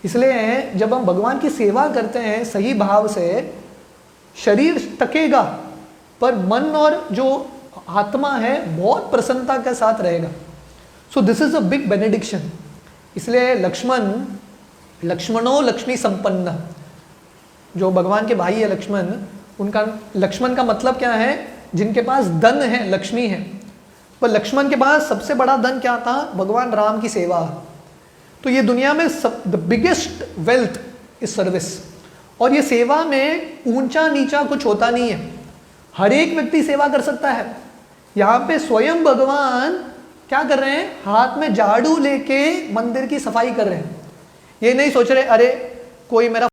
इसलिए जब हम भगवान की सेवा करते हैं सही भाव से, शरीर थकेगा पर मन और जो आत्मा है बहुत प्रसन्नता के साथ रहेगा। So this is a big benediction. इसलिए लक्ष्मणो लक्ष्मी संपन्न, जो भगवान के भाई है लक्ष्मण, उनका लक्ष्मण का मतलब क्या है? जिनके पास धन है, लक्ष्मी है। पर लक्ष्मण के पास सबसे बड़ा धन क्या था? भगवान राम की सेवा। तो ये दुनिया में the biggest wealth is service. और ये सेवा में ऊंचा नीचा कुछ होता नहीं है, हर एक व्यक्ति सेवा कर सकता है। यहाँ पे स्वयं भगवान क्या कर रहे हैं? हाथ में झाड़ू लेके मंदिर की सफाई कर रहे हैं। ये नहीं सोच रहे अरे कोई मेरा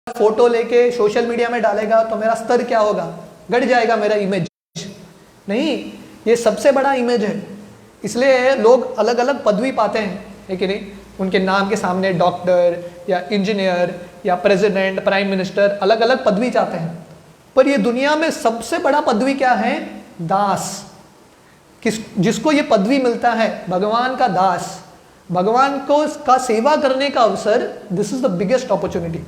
फोटो लेके सोशल मीडिया में डालेगा तो मेरा स्तर क्या होगा, घट जाएगा मेरा इमेज। नहीं, ये सबसे बड़ा इमेज है। इसलिए लोग अलग अलग पदवी पाते हैं, है कि नहीं? उनके नाम के सामने डॉक्टर या इंजीनियर या प्रेसिडेंट, प्राइम मिनिस्टर, अलग अलग पदवी चाहते हैं। पर ये दुनिया में सबसे बड़ा पदवी क्या है? दास। जिसको ये पदवी मिलता है, भगवान का दास, भगवान को का सेवा करने का अवसर, this is the biggest opportunity.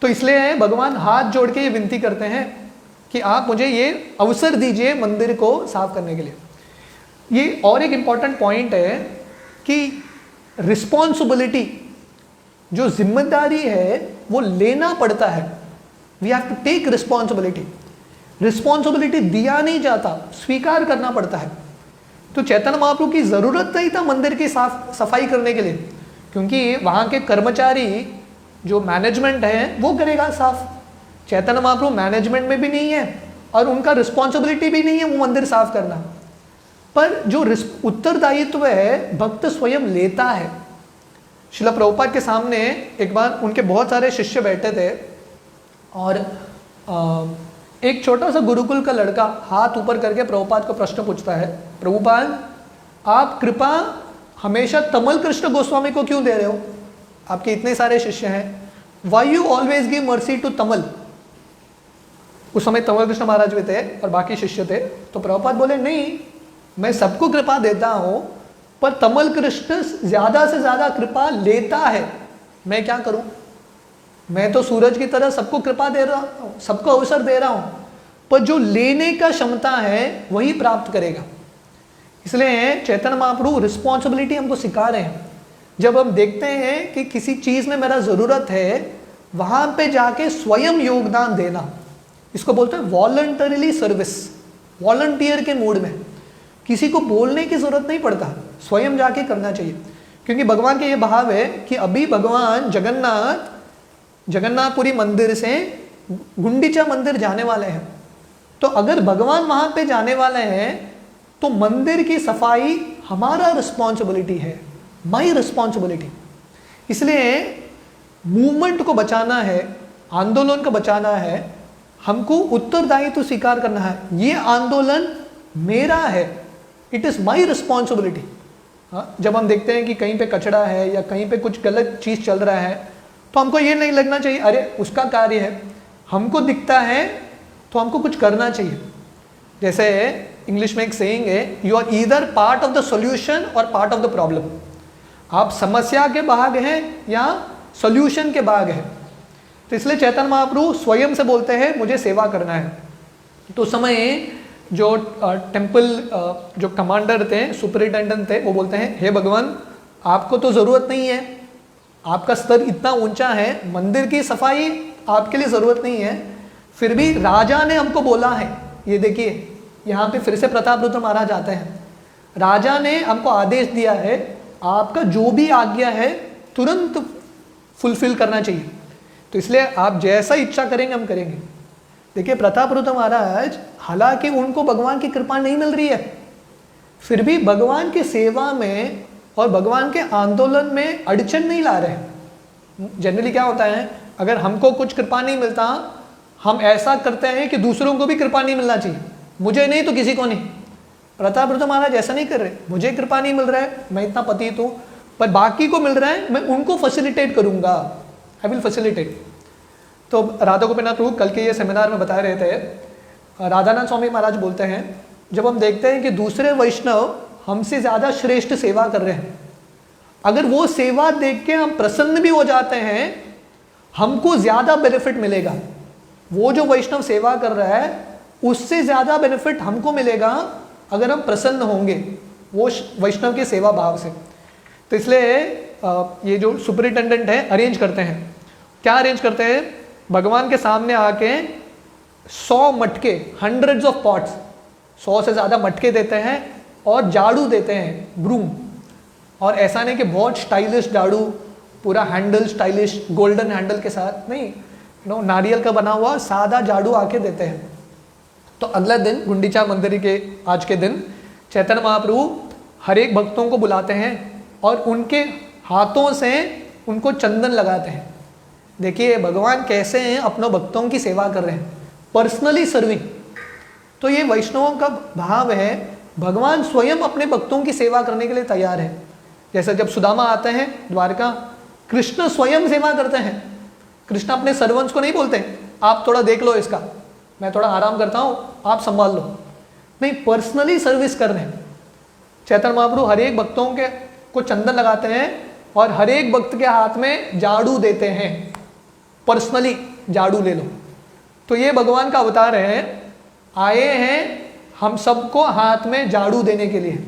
तो इसलिए भगवान हाथ जोड़ के ये विनती करते हैं कि आप मुझे ये अवसर दीजिए मंदिर को साफ करने के लिए। ये और एक इंपॉर्टेंट पॉइंट है कि रिस्पॉन्सिबिलिटी, जो जिम्मेदारी है वो लेना पड़ता है। We have to take responsibility. Responsibility दिया नहीं जाता, स्वीकार करना पड़ता है। तो चैतन्य महाप्रभु की जरूरत नहीं था मंदिर की सफाई करने के लिए, क्योंकि वहाँ के कर्मचारी जो मैनेजमेंट है वो करेगा साफ। चैतन्य महाप्रभु मैनेजमेंट में भी नहीं है और उनका रिस्पॉन्सिबिलिटी भी नहीं है वो मंदिर साफ करना। पर जो उत्तरदायित्व है भक्त स्वयं लेता है। श्रील प्रभुपाद के सामने एक बार उनके बहुत सारे शिष्य बैठे थे और एक छोटा सा गुरुकुल का लड़का हाथ ऊपर करके प्रभुपाद को प्रश्न पूछता है, प्रभुपाद आप कृपा हमेशा तमल कृष्ण गोस्वामी को क्यों दे रहे हो? आपके इतने सारे शिष्य हैं, why you always give mercy to Tamal? उस समय तमल कृष्ण महाराज भी थे और बाकी शिष्य थे। तो प्रभुपाद बोले नहीं, मैं सबको कृपा देता हूं पर तमल कृष्ण ज्यादा से ज्यादा कृपा लेता है। मैं क्या करूं? मैं तो सूरज की तरह सबको कृपा दे रहा हूं, सबको अवसर दे रहा हूं, पर जो लेने का क्षमता है वही प्राप्त करेगा। इसलिए चैतन्य महाप्रभु रिस्पॉन्सिबिलिटी हमको सिखा रहे हैं। जब हम देखते हैं कि किसी चीज में मेरा जरूरत है, वहां पे जाके स्वयं योगदान देना, इसको बोलते हैं वॉलंटरीली सर्विस। वॉलंटियर के मूड में, किसी को बोलने की जरूरत नहीं पड़ता, स्वयं जाके करना चाहिए। क्योंकि भगवान के ये भाव है कि अभी भगवान जगन्नाथपुरी मंदिर से गुंडीचा मंदिर जाने वाले हैं। तो अगर भगवान वहां पे जाने वाले हैं तो मंदिर की सफाई हमारा रिस्पॉन्सिबिलिटी है, माई रिस्पॉन्सिबिलिटी। इसलिए मूवमेंट को बचाना है, आंदोलन को बचाना है, हमको उत्तरदायित्व तो स्वीकार करना है। ये आंदोलन मेरा है, इट इज माई रिस्पॉन्सिबिलिटी। जब हम देखते हैं कि कहीं पे कचरा है या कहीं पे कुछ गलत चीज चल रहा है तो हमको ये नहीं लगना चाहिए अरे उसका कार्य है। हमको दिखता है तो हमको कुछ करना चाहिए। जैसे इंग्लिश में एक सेइंग है, you are either part of the solution और पार्ट ऑफ द प्रॉब्लम। आप समस्या के भाग हैं या सॉल्यूशन के भाग हैं। तो इसलिए चैतन्य महाप्रभु स्वयं से बोलते हैं मुझे सेवा करना है। तो उस समय जो टेम्पल जो कमांडर थे, सुपरिटेंडेंट थे, वो बोलते हैं हे भगवान आपको तो ज़रूरत नहीं है, आपका स्तर इतना ऊंचा है, मंदिर की सफाई आपके लिए ज़रूरत नहीं है, फिर भी राजा ने हमको बोला है। ये देखिए यहाँ पे फिर से प्रतापरुद्र महाराज आते हैं। राजा ने हमको आदेश दिया है आपका जो भी आज्ञा है तुरंत फुलफिल करना चाहिए, तो इसलिए आप जैसा इच्छा करेंगे हम करेंगे। देखिए प्रतापरुद्र महाराज, हालांकि उनको भगवान की कृपा नहीं मिल रही है, फिर भी भगवान की सेवा में और भगवान के आंदोलन में अड़चन नहीं ला रहे। जनरली क्या होता है, अगर हमको कुछ कृपा नहीं मिलता हम ऐसा करते हैं कि दूसरों को भी कृपा नहीं मिलना चाहिए, मुझे नहीं तो किसी को नहीं। प्रतापरुद्र महाराज ऐसा नहीं कर रहे, मुझे कृपा नहीं मिल रहा है, मैं इतना पतित हूँ, पर बाकी को मिल रहा है, मैं उनको फैसिलिटेट करूंगा, आई विल फैसिलिटेट। तो राधा गोपीनाथ प्रभु कल के ये सेमिनार में बता रहे थे, राधानाथ स्वामी महाराज बोलते हैं जब हम देखते हैं कि दूसरे वैष्णव हमसे ज़्यादा श्रेष्ठ सेवा कर रहे हैं, अगर वो सेवा देख के हम प्रसन्न भी हो जाते हैं, हमको ज़्यादा बेनिफिट मिलेगा। वो जो वैष्णव सेवा कर रहा है उससे ज़्यादा बेनिफिट हमको मिलेगा अगर हम प्रसन्न होंगे वो वैष्णव के सेवा भाव से। तो इसलिए ये जो सुपरिटेंडेंट है अरेंज करते हैं, क्या अरेंज करते हैं, भगवान के सामने आके 100 मटके, हंड्रेड्स ऑफ पॉट्स, 100 से ज़्यादा मटके देते हैं और झाड़ू देते हैं, ब्रूम। और ऐसा नहीं कि बहुत स्टाइलिश झाड़ू, पूरा हैंडल स्टाइलिश गोल्डन हैंडल के साथ नहीं, नारियल का बना हुआ सादा झाड़ू आके देते हैं। तो अगला दिन गुंडीचा मंदिर के आज के दिन चैतन्य महाप्रभु हर एक भक्तों को बुलाते हैं और उनके हाथों से उनको चंदन लगाते हैं। देखिए भगवान कैसे हैं, अपनों भक्तों की सेवा कर रहे हैं, पर्सनली सर्विंग। तो ये वैष्णवों का भाव है, भगवान स्वयं अपने भक्तों की सेवा करने के लिए तैयार है। जैसे जब सुदामा आते हैं द्वारका, कृष्ण स्वयं सेवा करते हैं। कृष्ण अपने सर्वेंट्स को नहीं बोलते आप थोड़ा देख लो इसका, मैं थोड़ा आराम करता हूँ, आप संभाल लो, नहीं, पर्सनली सर्विस कर रहे हैं। चैतन्य महाप्रभु हर एक भक्तों के को चंदन लगाते हैं और हर एक भक्त के हाथ में झाड़ू देते हैं, पर्सनली झाड़ू ले लो। तो ये भगवान का अवतार है, आए हैं हम सबको हाथ में झाड़ू देने के लिए।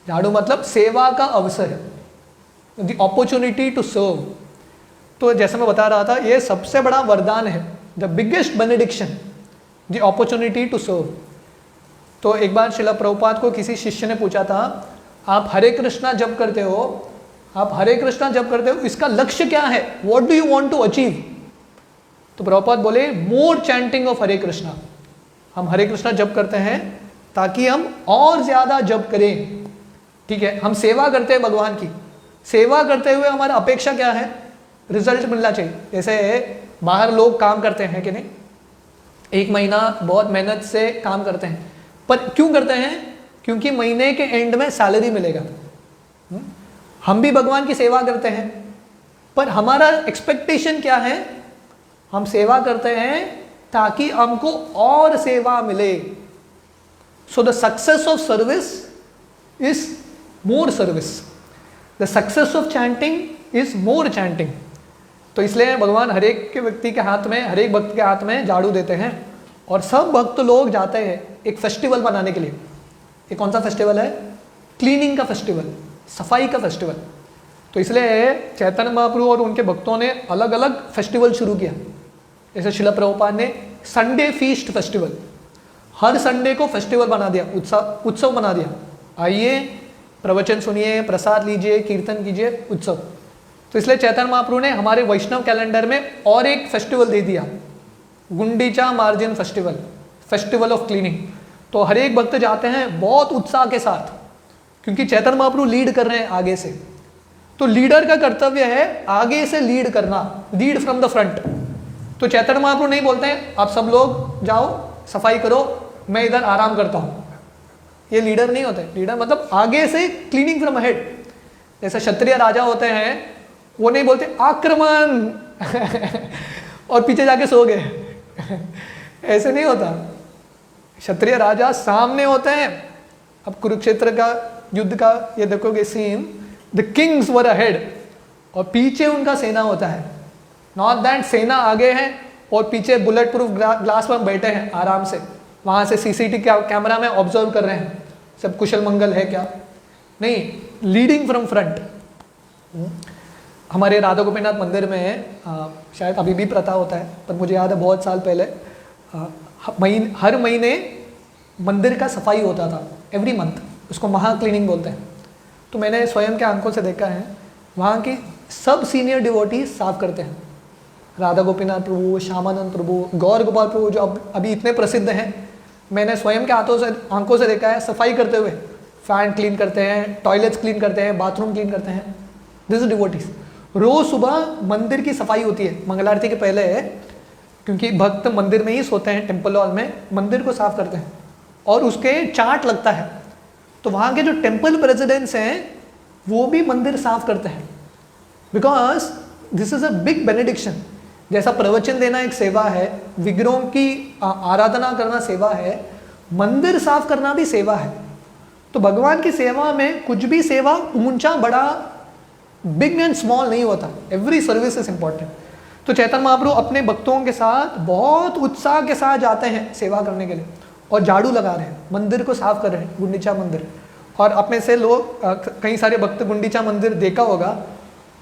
झाड़ू मतलब सेवा का अवसर, द अपॉर्चुनिटी टू सर्व। तो जैसे मैं बता रहा था, ये सबसे बड़ा वरदान है, the biggest benediction, the opportunity to serve. तो एक बार श्रील प्रभुपाद को किसी शिष्य ने पूछा था, आप हरे कृष्णा जप करते हो, आप हरे कृष्णा जप करते हो, इसका लक्ष्य क्या है, what do you want to achieve? तो प्रभुपाद बोले, more chanting of Hare Krishna. हम हरे कृष्णा जप करते हैं ताकि हम और ज्यादा जप करें, ठीक है। हम सेवा करते हैं भगवान की, सेवा करते हुए हमारा अपेक्षा क्या है, रिजल्ट मिलना चाहिए। जैसे बाहर लोग काम करते हैं कि नहीं, एक महीना बहुत मेहनत से काम करते हैं, पर क्यों करते हैं, क्योंकि महीने के एंड में सैलरी मिलेगा। हम भी भगवान की सेवा करते हैं, पर हमारा एक्सपेक्टेशन क्या है, हम सेवा करते हैं ताकि हमको और सेवा मिले। So the success of service is more service, the success of chanting is more chanting. तो इसलिए भगवान हर एक के व्यक्ति के हाथ में, हर एक भक्त के हाथ में झाड़ू देते हैं और सब भक्त लोग जाते हैं एक फेस्टिवल बनाने के लिए। ये कौन सा फेस्टिवल है, क्लीनिंग का फेस्टिवल, सफाई का फेस्टिवल। तो इसलिए चैतन्य महाप्रभु और उनके भक्तों ने अलग अलग फेस्टिवल शुरू किया। जैसे श्रील प्रभुपाद ने संडे फीस्ट फेस्टिवल, हर संडे को फेस्टिवल बना दिया, उत्सव बना दिया। आइए प्रवचन सुनिए, प्रसाद लीजिए, कीर्तन कीजिए, उत्सव। तो इसलिए चैतन्य महाप्रभु ने हमारे वैष्णव कैलेंडर में और एक फेस्टिवल दे दिया, Gundicha margin festival, festival of cleaning. तो हर एक भक्त जाते हैं बहुत उत्साह के साथ, क्योंकि चैतन्य महाप्रभु लीड कर रहे हैं आगे से। तो लीडर का कर्तव्य है आगे से लीड करना, लीड फ्रॉम द फ्रंट। तो चैतन्य महाप्रभु नहीं बोलते हैं आप सब लोग जाओ सफाई करो, मैं इधर आराम करता हूँ, ये लीडर नहीं होते। लीडर मतलब आगे से क्लीनिंग फ्रॉम अहेड। जैसे क्षत्रिय राजा होते हैं, वो नहीं बोलते आक्रमण और पीछे जाके सो गए ऐसे नहीं होता। क्षत्रिय राजा सामने होते हैं। अब कुरुक्षेत्र का युद्ध का ये देखोगे scene, the kings were ahead और पीछे उनका सेना होता है। नॉट दैट सेना आगे है और पीछे बुलेट प्रूफ ग्लास पर बैठे हैं आराम से, वहाँ से सीसीटीवी कैमरा में ऑब्जर्व कर रहे हैं सब कुशल मंगल है क्या, नहीं, लीडिंग फ्रॉम फ्रंट। हमारे राधा गोपीनाथ मंदिर में शायद अभी भी प्रथा होता है, पर मुझे याद है बहुत साल पहले हर महीने मंदिर का सफाई होता था, एवरी मंथ, उसको महा क्लीनिंग बोलते हैं। तो मैंने स्वयं के आंखों से देखा है, वहाँ की सब सीनियर डिवोटी साफ करते हैं। राधा गोपीनाथ प्रभु, श्यामानंद प्रभु, गौर गोपाल प्रभु जो अभी इतने प्रसिद्ध हैं, मैंने स्वयं के आंखों से देखा है सफाई करते हुए। फैन क्लीन करते हैं, टॉयलेट्स क्लीन करते हैं, बाथरूम क्लीन करते हैं। दिस डिवोटीज रोज सुबह मंदिर की सफाई होती है मंगल आरती के पहले, क्योंकि भक्त मंदिर में ही सोते हैं, टेम्पल हॉल में, मंदिर को साफ करते हैं और उसके चार्ट लगता है। तो वहाँ के जो टेम्पल प्रेसिडेंट्स हैं वो भी मंदिर साफ करते हैं, because this is a big benediction. जैसा प्रवचन देना एक सेवा है, विग्रहों की आराधना करना सेवा है, मंदिर साफ करना भी सेवा है। तो भगवान की सेवा में कुछ भी सेवा ऊंचा बड़ा, बिग एंड स्मॉल नहीं होता, एवरी सर्विस इज इंपॉर्टेंट। तो चैतन्य महाप्रभु अपने भक्तों के साथ बहुत उत्साह के साथ जाते हैं सेवा करने के लिए, और झाड़ू लगा रहे हैं, मंदिर को साफ कर रहे हैं, गुंडीचा मंदिर। और अपने से लोग कई सारे भक्त गुंडीचा मंदिर देखा होगा,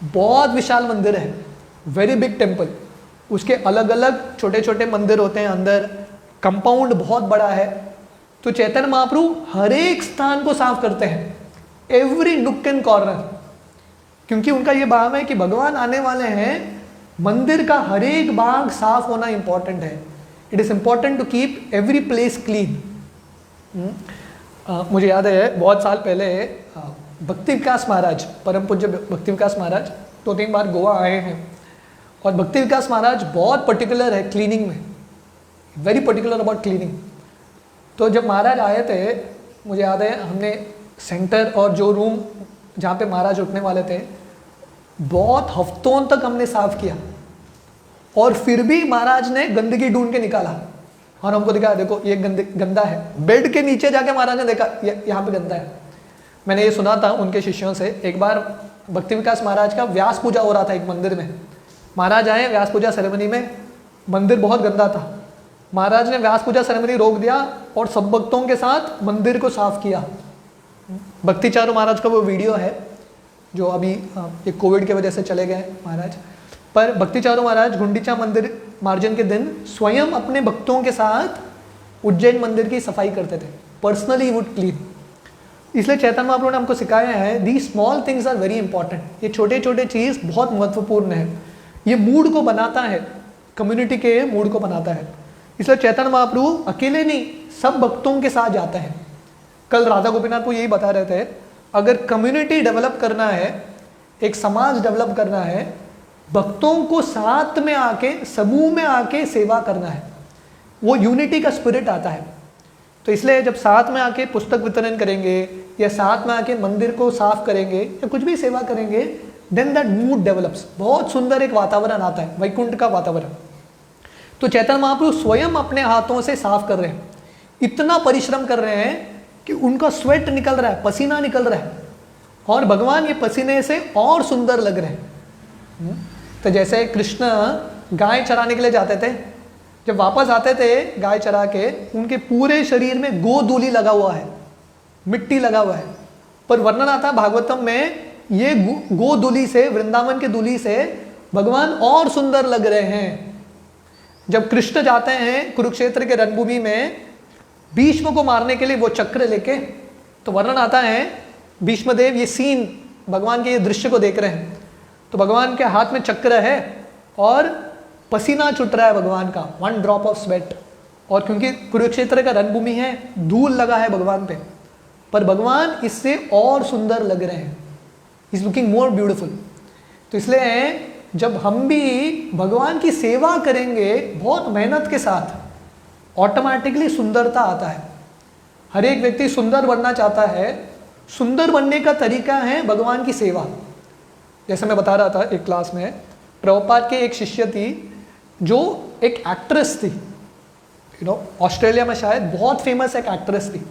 बहुत विशाल मंदिर है, वेरी बिग टेम्पल। उसके अलग अलग छोटे छोटे मंदिर होते हैं अंदर, कंपाउंड बहुत बड़ा है। तो चैतन्य महाप्रभु हर एक स्थान को साफ करते हैं, एवरी नुक एंड कॉर्नर, क्योंकि उनका ये भाव है कि भगवान आने वाले हैं, मंदिर का हर एक भाग साफ होना इंपॉर्टेंट है। It is important to keep every place clean. मुझे याद है बहुत साल पहले भक्ति विकास महाराज, परम पूज्य भक्ति विकास महाराज 2-3 बार गोवा आए हैं, और भक्ति विकास महाराज बहुत पर्टिकुलर है क्लीनिंग में, वेरी पर्टिकुलर अबाउट क्लीनिंग। तो जब महाराज आए थे, मुझे याद है हमने सेंटर और जो रूम जहाँ पे महाराज रुकने वाले थे, बहुत हफ्तों तक हमने साफ किया, और फिर भी महाराज ने गंदगी ढूंढ के निकाला और हमको दिखाया, देखो ये गंदा है। बेड के नीचे जाके महाराज ने देखा यहाँ पे गंदा है। मैंने ये सुना था उनके शिष्यों से, एक बार भक्ति विकास महाराज का व्यास पूजा हो रहा था एक मंदिर में। महाराज आए व्यास पूजा सेरेमनी में, मंदिर बहुत गंदा था। महाराज ने व्यास पूजा सेरेमनी रोक दिया और सब भक्तों के साथ मंदिर को साफ किया। भक्ति चारू महाराज का वो वीडियो है जो अभी ये कोविड की वजह से चले गए महाराज, पर भक्ति चारू महाराज गुंडीचा मंदिर मार्जन के दिन स्वयं अपने भक्तों के साथ उज्जैन मंदिर की सफाई करते थे, पर्सनली वुड क्लीन। इसलिए चैतन्य महाप्रभु ने हमको सिखाया है, the small things are very important. ये छोटे छोटे चीज़ बहुत महत्वपूर्ण है, ये मूड को बनाता है, कम्युनिटी के मूड को बनाता है। इसलिए चैतन्य महाप्रभु अकेले नहीं, सब भक्तों के साथ जाते हैं। कल राधा गोपीनाथ को यही बता रहे थे, अगर कम्युनिटी डेवलप करना है, एक समाज डेवलप करना है, भक्तों को साथ में आके, समूह में आके सेवा करना है, वो यूनिटी का स्पिरिट आता है। तो इसलिए जब साथ में आके पुस्तक वितरण करेंगे, या साथ में आके मंदिर को साफ करेंगे, या कुछ भी सेवा करेंगे, देन दैट मूड डेवलप्स, बहुत सुंदर एक वातावरण आता है, वैकुंठ का वातावरण। तो चैतन्य महाप्रभु स्वयं अपने हाथों से साफ कर रहे हैं, इतना परिश्रम कर रहे हैं कि उनका स्वेट निकल रहा है, पसीना निकल रहा है, और भगवान ये पसीने से और सुंदर लग रहे हैं। तो जैसे कृष्ण गाय चराने के लिए जाते थे, जब वापस आते थे गाय चरा के, उनके पूरे शरीर में गोधूलि लगा हुआ है, मिट्टी लगा हुआ है। पर वर्णन आता है भागवतम में, ये गोधूलि से, वृंदावन के धूलि से भगवान और सुंदर लग रहे हैं। जब कृष्ण जाते हैं कुरुक्षेत्र के रणभूमि में भीष्म को मारने के लिए वो चक्र लेके, तो वर्णन आता है भीष्मदेव ये सीन, भगवान के ये दृश्य को देख रहे हैं, तो भगवान के हाथ में चक्र है और पसीना छूट रहा है भगवान का, 1 ड्रॉप ऑफ स्वेट। और क्योंकि कुरुक्षेत्र का रणभूमि है, धूल लगा है भगवान पे, पर भगवान इससे और सुंदर लग रहे हैं, इज लुकिंग मोर ब्यूटिफुल। तो इसलिए जब हम भी भगवान की सेवा करेंगे बहुत मेहनत के साथ, ऑटोमेटिकली सुंदरता आता है। हर एक व्यक्ति सुंदर बनना चाहता है, सुंदर बनने का तरीका है भगवान की सेवा। जैसे मैं बता रहा था एक क्लास में, प्रभुपाद के एक शिष्य थी जो एक एक्ट्रेस थी, ऑस्ट्रेलिया में शायद बहुत फेमस एक एक्ट्रेस थी,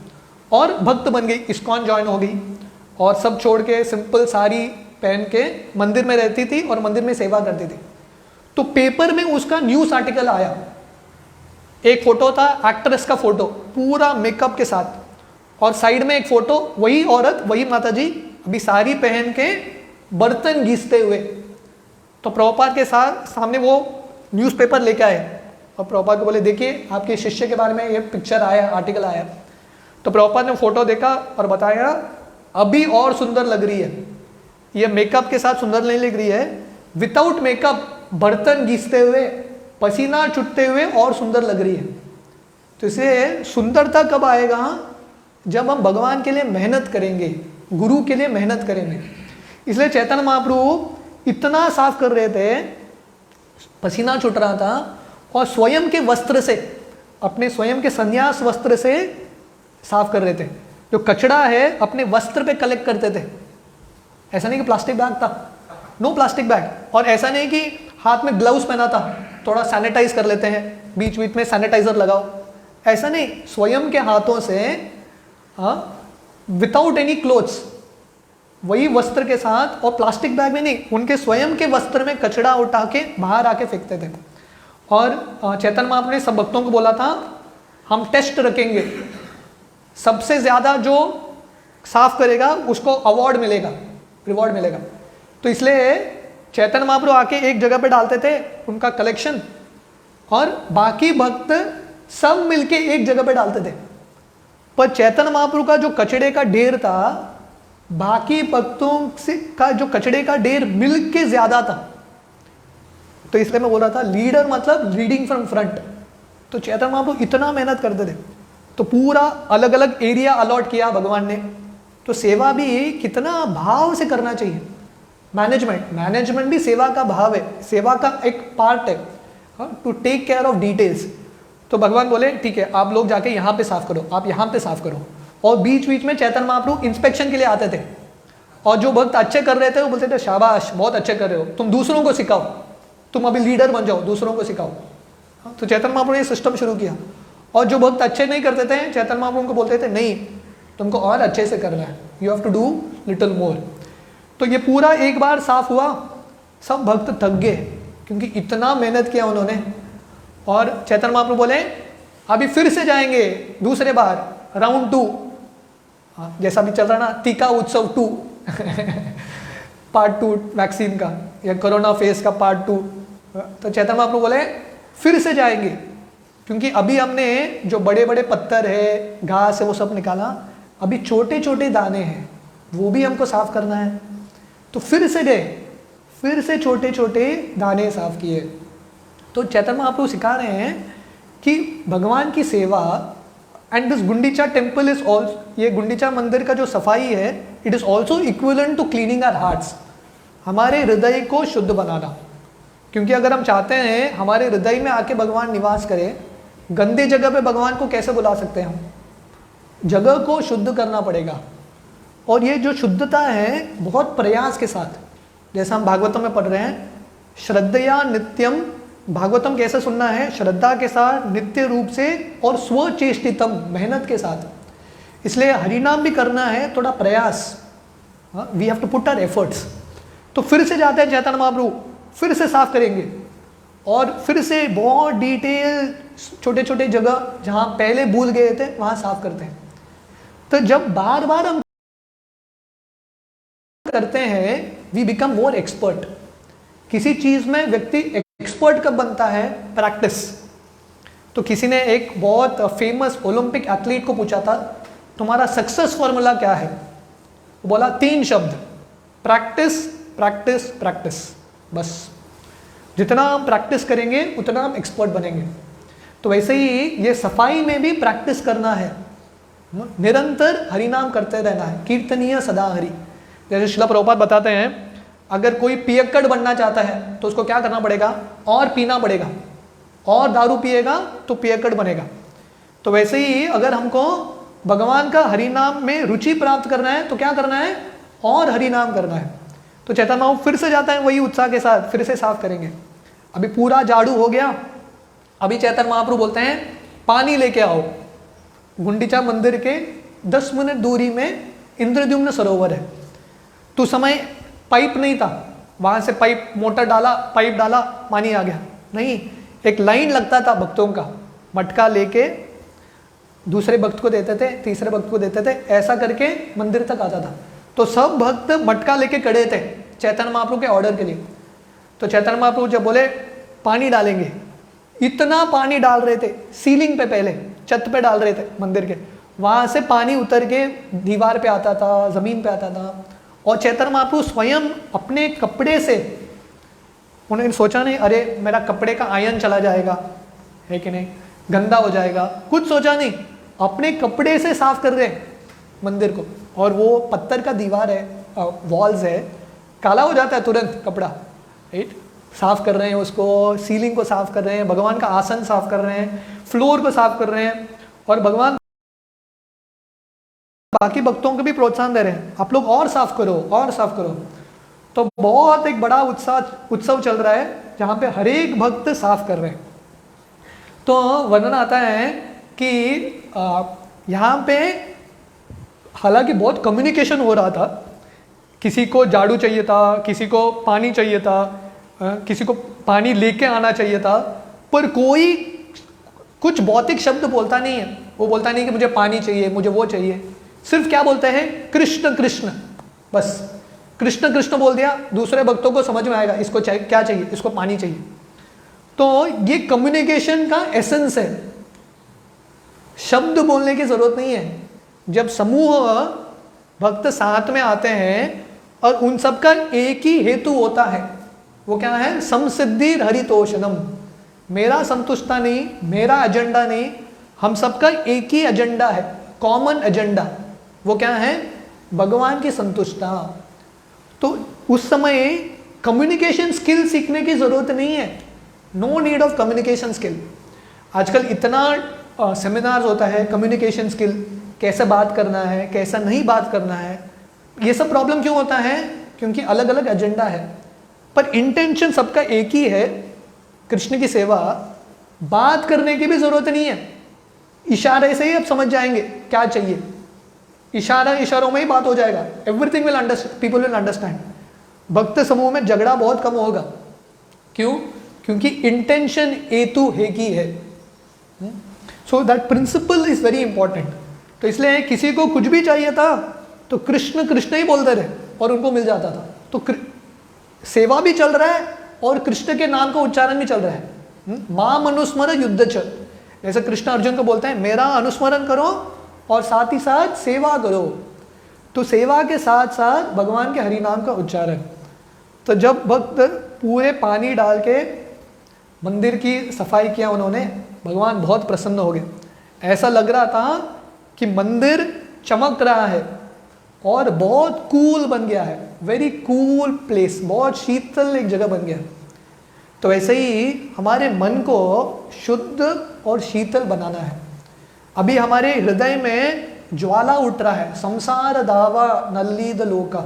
और भक्त बन गई, इस्कॉन ज्वाइन हो गई, और सब छोड़ के सिंपल साड़ी पहन के मंदिर में रहती थी और मंदिर में सेवा करती थी। तो पेपर में उसका न्यूज़ आर्टिकल आया, एक फोटो था एक्ट्रेस का फोटो पूरा मेकअप के साथ, और साइड में एक फोटो वही औरत, वही माताजी अभी साड़ी पहन के बर्तन घिसते हुए। तो प्रभुपाद के सामने वो न्यूज़पेपर लेके आए और प्रभुपाद को बोले, देखिए आपके शिष्य के बारे में ये पिक्चर आया, आर्टिकल आया। तो प्रभुपाद ने फोटो देखा और बताया, अभी और सुंदर लग रही है, ये मेकअप के साथ सुंदर नहीं लग रही है, विदाउट मेकअप बर्तन घिसते हुए, पसीना छूटते हुए और सुंदर लग रही है। तो इसे सुंदरता कब आएगा? जब हम भगवान के लिए मेहनत करेंगे, गुरु के लिए मेहनत करेंगे। इसलिए चैतन्य महाप्रभु इतना साफ कर रहे थे, पसीना छूट रहा था, और स्वयं के वस्त्र से, अपने स्वयं के संन्यास वस्त्र से साफ कर रहे थे। जो कचड़ा है अपने वस्त्र पे कलेक्ट करते थे, ऐसा नहीं कि प्लास्टिक बैग था, नो प्लास्टिक बैग, और ऐसा नहीं कि हाथ में ग्लव्स पहना था, थोड़ा सैनिटाइज कर लेते हैं, बीच बीच में सैनिटाइजर लगाओ, ऐसा नहीं, स्वयं के हाथों से, विदाउट एनी क्लोथ्स, वही वस्त्र के साथ, और प्लास्टिक बैग में नहीं, उनके स्वयं के वस्त्र में कचरा उठा के बाहर आके फेंकते थे। और चैतन्य महाप्रभु ने सब भक्तों को बोला था, हम टेस्ट रखेंगे, सबसे ज्यादा जो साफ करेगा उसको अवार्ड मिलेगा, रिवॉर्ड मिलेगा। तो इसलिए चैतन्य महाप्रभु आके एक जगह पे डालते थे उनका कलेक्शन, और बाकी भक्त सब मिलके एक जगह पे डालते थे। पर चैतन्य महाप्रभु का जो कचड़े का ढेर था, बाकी भक्तों से का जो कचड़े का ढेर मिल के ज्यादा था। तो इसलिए मैं बोल रहा था, लीडर मतलब लीडिंग फ्रॉम फ्रंट। तो चैतन्य महाप्रभु इतना मेहनत करते थे, तो पूरा अलग अलग एरिया अलॉट किया भगवान ने। तो सेवा भी कितना भाव से करना चाहिए। मैनेजमेंट भी सेवा का भाव है, सेवा का एक पार्ट है, to take care of details. तो भगवान बोले ठीक है, आप लोग जाके यहाँ पे साफ करो, आप यहाँ पे साफ करो। और बीच बीच में चैतन्य महाप्रभु इंस्पेक्शन के लिए आते थे, और जो भक्त अच्छे कर रहे थे वो बोलते थे शाबाश, बहुत अच्छे कर रहे हो, तुम दूसरों को सिखाओ, तुम अभी लीडर बन जाओ, दूसरों को सिखाओ। तो चैतन्य महाप्रभु ने सिस्टम शुरू किया। और जो भक्त अच्छे नहीं करते थे, चैतन्य महाप्रभु को बोलते थे नहीं, तुमको और अच्छे से करना है, you have to do little more. तो ये पूरा एक बार साफ हुआ, सब भक्त थक गए क्योंकि इतना मेहनत किया उन्होंने। और चैतन्य महाप्रभु बोले अभी फिर से जाएंगे दूसरे बार, राउंड 2, जैसा भी चल रहा ना, टीका उत्सव 2 पार्ट 2 वैक्सीन का, या कोरोना फेज का पार्ट 2। तो चैतन्य महाप्रभु बोले फिर से जाएंगे, क्योंकि अभी हमने जो बड़े बड़े पत्थर है, घास है, वो सब निकाला, अभी छोटे छोटे दाने हैं, वो भी हमको साफ करना है। तो फिर से गए, फिर से छोटे छोटे दाने साफ किए। तो चैतन्य महाप्रभु सिखा रहे हैं कि भगवान की सेवा, and this Gundicha temple is also, ये गुंडीचा मंदिर का जो सफाई है, it is also equivalent to cleaning our hearts, हमारे हृदय को शुद्ध बनाना। क्योंकि अगर हम चाहते हैं हमारे हृदय में आके भगवान निवास करे, गंदे जगह पे भगवान को कैसे बुला सकते हैं हम? जगह को शुद्ध करना पड़ेगा। और ये जो शुद्धता है बहुत प्रयास के साथ, जैसा हम भागवतम में पढ़ रहे हैं, श्रद्धया नित्यम, भागवतम कैसे सुनना है? श्रद्धा के साथ, नित्य रूप से, और स्वचेष्टितम, मेहनत के साथ। इसलिए हरिनाम भी करना है, थोड़ा प्रयास, we have to put our efforts. तो फिर से जाते हैं चैतन्य महाप्रभु, फिर से साफ करेंगे, और फिर से बहुत डिटेल, छोटे छोटे जगह जहां पहले भूल गए थे वहां साफ करते हैं। तो जब बार बार हम करते हैं, वी बिकम मोर एक्सपर्ट। किसी चीज में व्यक्ति एक्सपर्ट कब बनता है? प्रैक्टिस। तो किसी ने एक बहुत फेमस ओलंपिक एथलीट को पूछा था, तुम्हारा सक्सेस फॉर्मूला क्या है? वो बोला 3 शब्द, प्रैक्टिस प्रैक्टिस प्रैक्टिस। बस जितना हम प्रैक्टिस करेंगे उतना हम एक्सपर्ट बनेंगे। तो वैसे ही ये सफाई में भी प्रैक्टिस करना है, निरंतर हरिनाम करते रहना है, कीर्तनीय सदा हरि। जैसे श्रील प्रभुपाद बताते हैं, अगर कोई पियक्कड़ बनना चाहता है तो उसको क्या करना पड़ेगा? और पीना पड़ेगा, और दारू पिएगा तो पियक्कड़ बनेगा। तो वैसे ही अगर हमको भगवान का हरिनाम में रुचि प्राप्त करना है तो क्या करना है? और हरिनाम करना है। तो चैतन्य महाप्रभु फिर से जाता है वही उत्साह के साथ, फिर से साफ करेंगे। अभी पूरा झाड़ू हो गया, अभी चैतन्य महाप्रभु बोलते हैं पानी लेके आओ। गुंडीचा मंदिर के 10 मिनट दूरी में इंद्रद्युम्न सरोवर है। तो समय पाइप नहीं था, वहां से पाइप मोटर डाला, पाइप डाला, पानी आ गया। नहीं, एक लाइन लगता था भक्तों का, मटका लेके दूसरे भक्त को देते थे, तीसरे भक्त को देते थे, ऐसा करके मंदिर तक आता था। तो सब भक्त मटका लेके खड़े थे चैतन्य महाप्रभु के ऑर्डर के लिए। तो चैतन्य महाप्रभु जब बोले पानी डालेंगे, इतना पानी डाल रहे थे, सीलिंग पे, पहले छत पे डाल रहे थे मंदिर के, वहां से पानी उतर के दीवार पे आता था, जमीन पे आता था। और चैतन्य महाप्रभु स्वयं अपने कपड़े से, उन्होंने सोचा नहीं अरे मेरा कपड़े का आयन चला जाएगा, है कि नहीं, गंदा हो जाएगा, कुछ सोचा नहीं, अपने कपड़े से साफ कर रहे मंदिर को। और वो पत्थर का दीवार है, वॉल्स है, काला हो जाता है तुरंत कपड़ा, राइट। साफ कर रहे हैं उसको, सीलिंग को साफ कर रहे हैं, भगवान का आसन साफ कर रहे हैं, फ्लोर को साफ कर रहे हैं। और भगवान बाकी भक्तों को भी प्रोत्साहन दे रहे हैं, आप लोग और साफ करो, और साफ करो। तो बहुत एक बड़ा उत्सव चल रहा है जहाँ पे हर एक भक्त साफ कर रहे हैं। तो वर्णन आता है कि यहाँ पे हालांकि बहुत कम्युनिकेशन हो रहा था, किसी को झाड़ू चाहिए था, किसी को पानी चाहिए था, किसी को पानी लेके आना चाहिए था, पर कोई कुछ भौतिक शब्द बोलता नहीं है। वो बोलता नहीं कि मुझे पानी चाहिए, मुझे वो चाहिए, सिर्फ क्या बोलते हैं, कृष्ण कृष्ण, बस कृष्ण कृष्ण बोल दिया, दूसरे भक्तों को समझ में आएगा इसको चाहिए क्या चाहिए, इसको पानी चाहिए। तो ये कम्युनिकेशन का एसेंस है, शब्द बोलने की जरूरत नहीं है। जब समूह भक्त साथ में आते हैं और उन सब का एक ही हेतु होता है, वो क्या है, समसिद्धि हरितोषणम, मेरा संतुष्टा नहीं, मेरा एजेंडा नहीं, हम सबका एक ही एजेंडा है, कॉमन एजेंडा, वो क्या है, भगवान की संतुष्टा। तो उस समय कम्युनिकेशन स्किल सीखने की जरूरत नहीं है, no need of communication skill. आजकल इतना सेमिनार्स होता है, कम्युनिकेशन स्किल, कैसे बात करना है, कैसा नहीं बात करना है, ये सब प्रॉब्लम क्यों होता है, क्योंकि अलग अलग एजेंडा है, पर इंटेंशन सबका एक ही है, कृष्ण की सेवा। बात करने की भी जरूरत नहीं है, इशारे से ही आप समझ जाएंगे क्या चाहिए, इशारों में ही बात हो जाएगा, everything will understand, people will understand. भक्त समूह में झगड़ा बहुत कम होगा, क्यों, क्योंकि इंटेंशन हेतु एक ही है। So that principle is very important. तो इसलिए किसी को कुछ भी चाहिए था तो कृष्ण कृष्ण ही बोलते रहे और उनको मिल जाता था। तो सेवा भी चल रहा है और कृष्ण के नाम का उच्चारण भी चल रहा है। माम अनुस्मर युद्ध च, जैसे कृष्ण अर्जुन को बोलते हैं मेरा अनुस्मरण करो और साथ ही साथ सेवा करो। तो सेवा के साथ साथ भगवान के हरि नाम का उच्चारण। तो जब भक्त पूरे पानी डाल के मंदिर की सफाई किया उन्होंने, भगवान बहुत प्रसन्न हो गए। ऐसा लग रहा था कि मंदिर चमक रहा है और बहुत कूल बन गया है, वेरी कूल प्लेस, बहुत शीतल एक जगह बन गया। तो ऐसे ही हमारे मन को शुद्ध और शीतल बनाना है। अभी हमारे हृदय में ज्वाला उठ रहा है, संसार दावा नल्लीद लोका।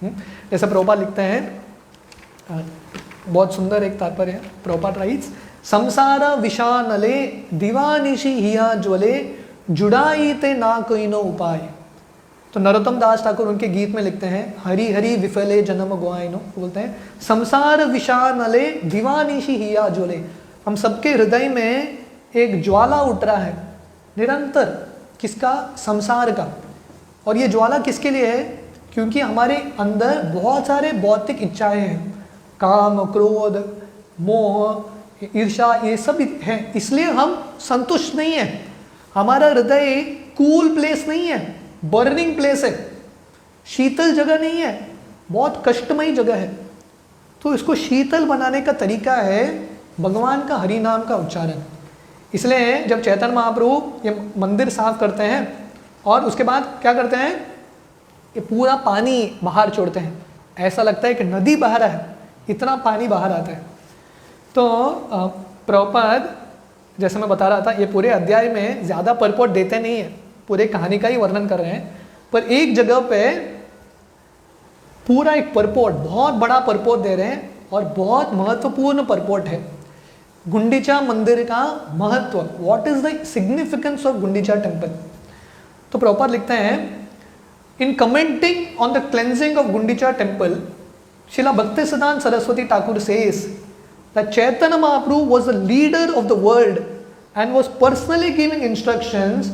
जैसे प्रभुपाद लिखते हैं, बहुत सुंदर एक तात्पर्य है, प्रभुपाद राइट्स, संसार विषानले दिवानिशी हिया ज्वले जुड़ाई ते ना कोई नो उपाय। तो नरोत्तम दास ठाकुर उनके गीत में लिखते हैं, हरि हरि विफले जन्म गुआइनो, बोलते हैं संसार विषानले दिवानिशी हिया ज्वले। हम सबके हृदय में एक ज्वाला उठ रहा है निरंतर, किसका, संसार का। और ये ज्वाला किसके लिए है, क्योंकि हमारे अंदर बहुत सारे भौतिक इच्छाएं हैं, काम, क्रोध, मोह, ईर्ष्या, ये सब हैं, इसलिए हम संतुष्ट नहीं है। हमारा हृदय कूल प्लेस नहीं है, बर्निंग प्लेस है, शीतल जगह नहीं है, बहुत कष्टमयी जगह है। तो इसको शीतल बनाने का तरीका है भगवान का हरि नाम का उच्चारण। इसलिए जब चैतन्य महाप्रभु ये मंदिर साफ करते हैं और उसके बाद क्या करते हैं, ये पूरा पानी बाहर छोड़ते हैं, ऐसा लगता है कि नदी बह रहा है, इतना पानी बाहर आता है। तो प्रभुपाद जैसे मैं बता रहा था, ये पूरे अध्याय में ज़्यादा परपोर्ट देते नहीं है, पूरे कहानी का ही वर्णन कर रहे हैं, पर एक जगह पे पूरा एक परपोर्ट, बहुत बड़ा परपोर्ट दे रहे हैं और बहुत महत्वपूर्ण परपोर्ट है। गुंडीचा मंदिर का महत्व, what is the significance of Gundicha temple. तो प्रभुपाद लिखते हैं, in commenting on the cleansing of Gundicha temple, Shrila Bhaktisiddhanta Saraswati Thakur says that Chaitanya Mahaprabhu was the leader of the world and was personally giving instructions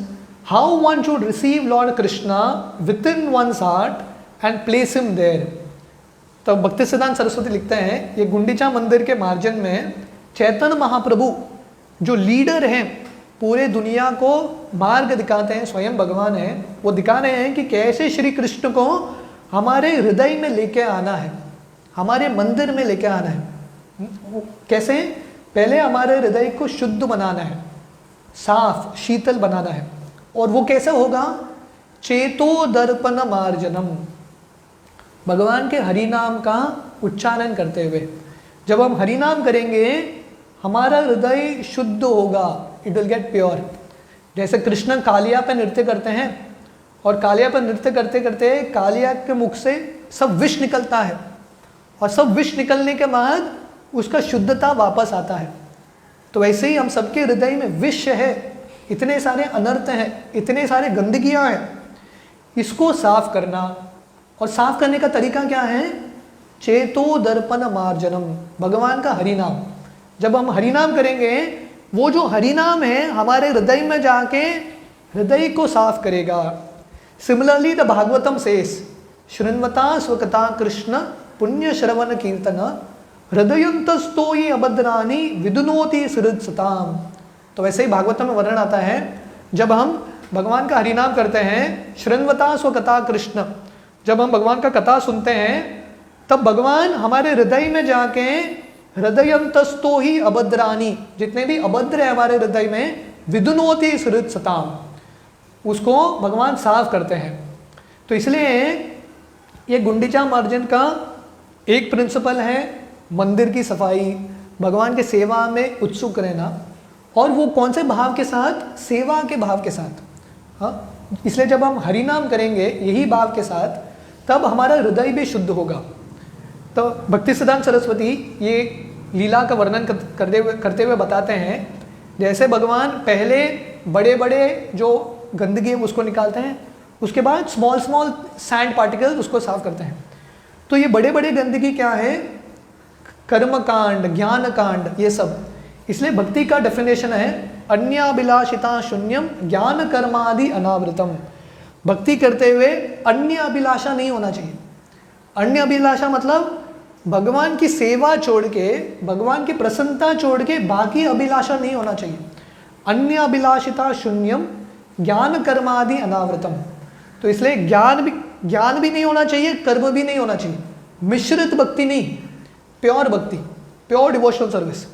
how one should receive Lord Krishna within one's heart and place him there. तो भक्तिसिद्धांत सरस्वती लिखते हैं, ये गुंडीचा मंदिर के margin में चैतन्य महाप्रभु जो leader हैं, पूरे दुनिया को मार्ग दिखाते हैं, स्वयं भगवान हैं, वो दिखा रहे हैं कि कैसे श्री कृष्ण को हमारे हृदय में लेके आना है, हमारे मंदिर में लेके आना है। कैसे, पहले हमारे हृदय को शुद्ध बनाना है, साफ शीतल बनाना है। और वो कैसे होगा, चेतो दर्पण मार्जनम, भगवान के हरि नाम का उच्चारण करते हुए। जब हम हरि नाम करेंगे हमारा हृदय शुद्ध होगा, इट विल गेट प्योर। जैसे कृष्ण कालिया पर नृत्य करते हैं और कालिया पर नृत्य करते करते कालिया के मुख से सब विष निकलता है और सब विष निकलने के बाद उसका शुद्धता वापस आता है। तो वैसे ही हम सबके हृदय में विष है, इतने सारे अनर्थ हैं, इतने सारे गंदगियां हैं, इसको साफ करना। और साफ करने का तरीका क्या है? चेतो दर्पण मार्जनम, भगवान का हरिनाम। जब हम हरिनाम करेंगे, वो जो हरिनाम है हमारे हृदय में जाके हृदय को साफ करेगा। सिमिलरली द भागवतम सेस श्रृण्वता स्वकता कृष्ण पुण्य श्रवण कीर्तन हृदयंतस्तो ही अभद्रानी विदुनोति सुहृत्सताम। तो वैसे ही भागवतम में वर्णन आता है, जब हम भगवान का हरिनाम करते हैं, श्रृण्वता स्वकथा कृष्ण, जब हम भगवान का कथा सुनते हैं, तब भगवान हमारे हृदय में जाके हृदयंतस्तो ही अभद्रानी, जितने भी अभद्र है हमारे हृदय में, विदुनोति सुहृत्सताम, उसको भगवान साफ करते हैं। तो इसलिए ये गुंडीचा मार्जन का एक प्रिंसिपल है मंदिर की सफाई, भगवान के सेवा में उत्सुक रहना, और वो कौन से भाव के साथ? सेवा के भाव के साथ। हाँ, इसलिए जब हम हरिनाम करेंगे यही भाव के साथ, तब हमारा हृदय भी शुद्ध होगा। तो भक्तिसिद्धांत सरस्वती ये लीला का वर्णन करते हुए बताते हैं, जैसे भगवान पहले बड़े बड़े जो गंदगी है उसको निकालते हैं, उसके बाद स्मॉल स्मॉल सैंड पार्टिकल्स उसको साफ करते हैं। तो ये बड़े बड़े गंदगी क्या है? कर्म कांड, ज्ञान कांड, ये सब। इसलिए भक्ति का डेफिनेशन है अन्याभिलाषिता शून्यम ज्ञान कर्मादि अनावृतम। भक्ति करते हुए अन्य अभिलाषा नहीं होना चाहिए। अन्य अभिलाषा मतलब भगवान की सेवा छोड़ के, भगवान की प्रसन्नता छोड़ के बाकी अभिलाषा नहीं होना चाहिए। अन्य अभिलाषिता शून्यम ज्ञान कर्मादि अनावृतम। तो इसलिए ज्ञान भी नहीं होना चाहिए, कर्म भी नहीं होना चाहिए। मिश्रित भक्ति नहीं, प्योर भक्ति, प्योर डिवोशनल सर्विस।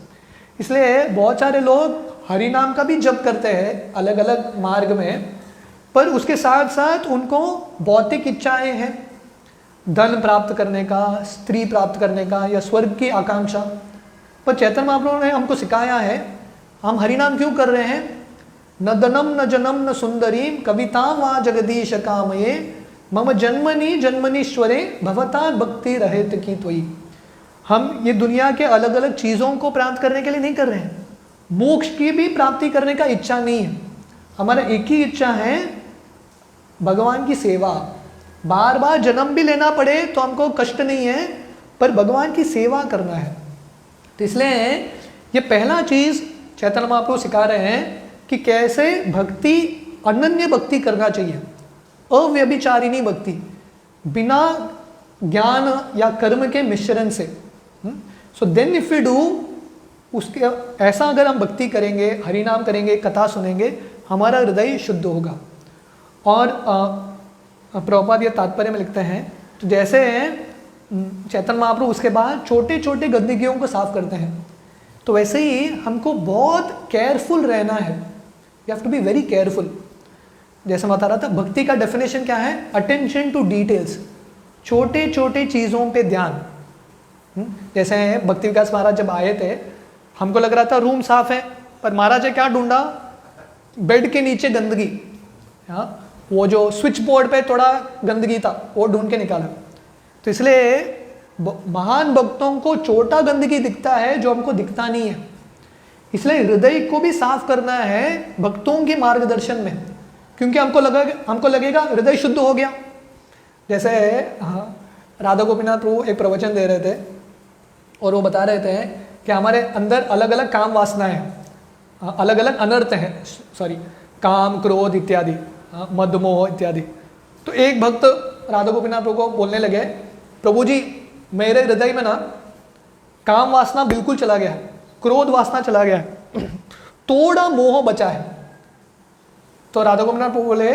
इसलिए बहुत सारे लोग हरि नाम का भी जप करते हैं अलग अलग मार्ग में, पर उसके साथ साथ उनको भौतिक इच्छाएं हैं, धन प्राप्त करने का, स्त्री प्राप्त करने का, या स्वर्ग की आकांक्षा। पर चैतन्य महाप्रभु ने हमको सिखाया है, हम हरिनाम क्यों कर रहे हैं? न धनम न जनम न सुंदरीम कविता वा जगदीश कामये मम जन्मनि जन्मनीश्वरे भवता भक्ति रहेत की त्वयि। हम ये दुनिया के अलग अलग चीज़ों को प्राप्त करने के लिए नहीं कर रहे हैं, मोक्ष की भी प्राप्ति करने का इच्छा नहीं है। हमारा एक ही इच्छा है, भगवान की सेवा। बार बार जन्म भी लेना पड़े तो हमको कष्ट नहीं है, पर भगवान की सेवा करना है। तो इसलिए ये पहला चीज़ चैतन्य महाप्रभु सिखा रहे हैं कि कैसे भक्ति, अनन्य भक्ति करना चाहिए, अव्यभिचारिणी भक्ति, बिना ज्ञान या कर्म के मिश्रण से। So then if you do, उसके ऐसा अगर हम भक्ति करेंगे, हरि नाम करेंगे, कथा सुनेंगे, हमारा हृदय शुद्ध होगा। और प्रभुपाद ये तात्पर्य में लिखते हैं, तो जैसे चैतन्य महाप्रभु उसके बाद छोटे छोटे गंदगियों को साफ करते हैं, तो वैसे ही हमको बहुत केयरफुल रहना है। You have to be very careful. जैसे बता रहा था, भक्ति का डेफिनेशन क्या है? अटेंशन टू डिटेल्स, छोटे छोटे चीज़ों पे ध्यान। जैसे भक्ति विकास महाराज जब आए थे, हमको लग रहा था रूम साफ है, पर महाराज ने क्या ढूंढा? बेड के नीचे गंदगी। हाँ, वो जो स्विच बोर्ड पे थोड़ा गंदगी था, वो ढूंढ के निकाला। तो इसलिए महान भक्तों को छोटा गंदगी दिखता है जो हमको दिखता नहीं है। इसलिए हृदय को भी साफ करना है भक्तों के मार्गदर्शन में, क्योंकि हमको लगेगा हृदय शुद्ध हो गया। जैसे राधा गोपीनाथ प्रभु एक प्रवचन दे रहे थे, और वो बता रहे थे कि हमारे अंदर अलग अलग काम वासनाएं हैं, अलग अलग अनर्थ हैं, काम, क्रोध इत्यादि, मद, मोह इत्यादि। तो एक भक्त राधा गोपीनाथ प्रभु को बोलने लगे, प्रभु जी मेरे हृदय में ना काम वासना बिल्कुल चला गया है, क्रोध वासना चला गया है, थोड़ा मोह बचा है। तो राधा गोपीनाथ प्रभु बोले,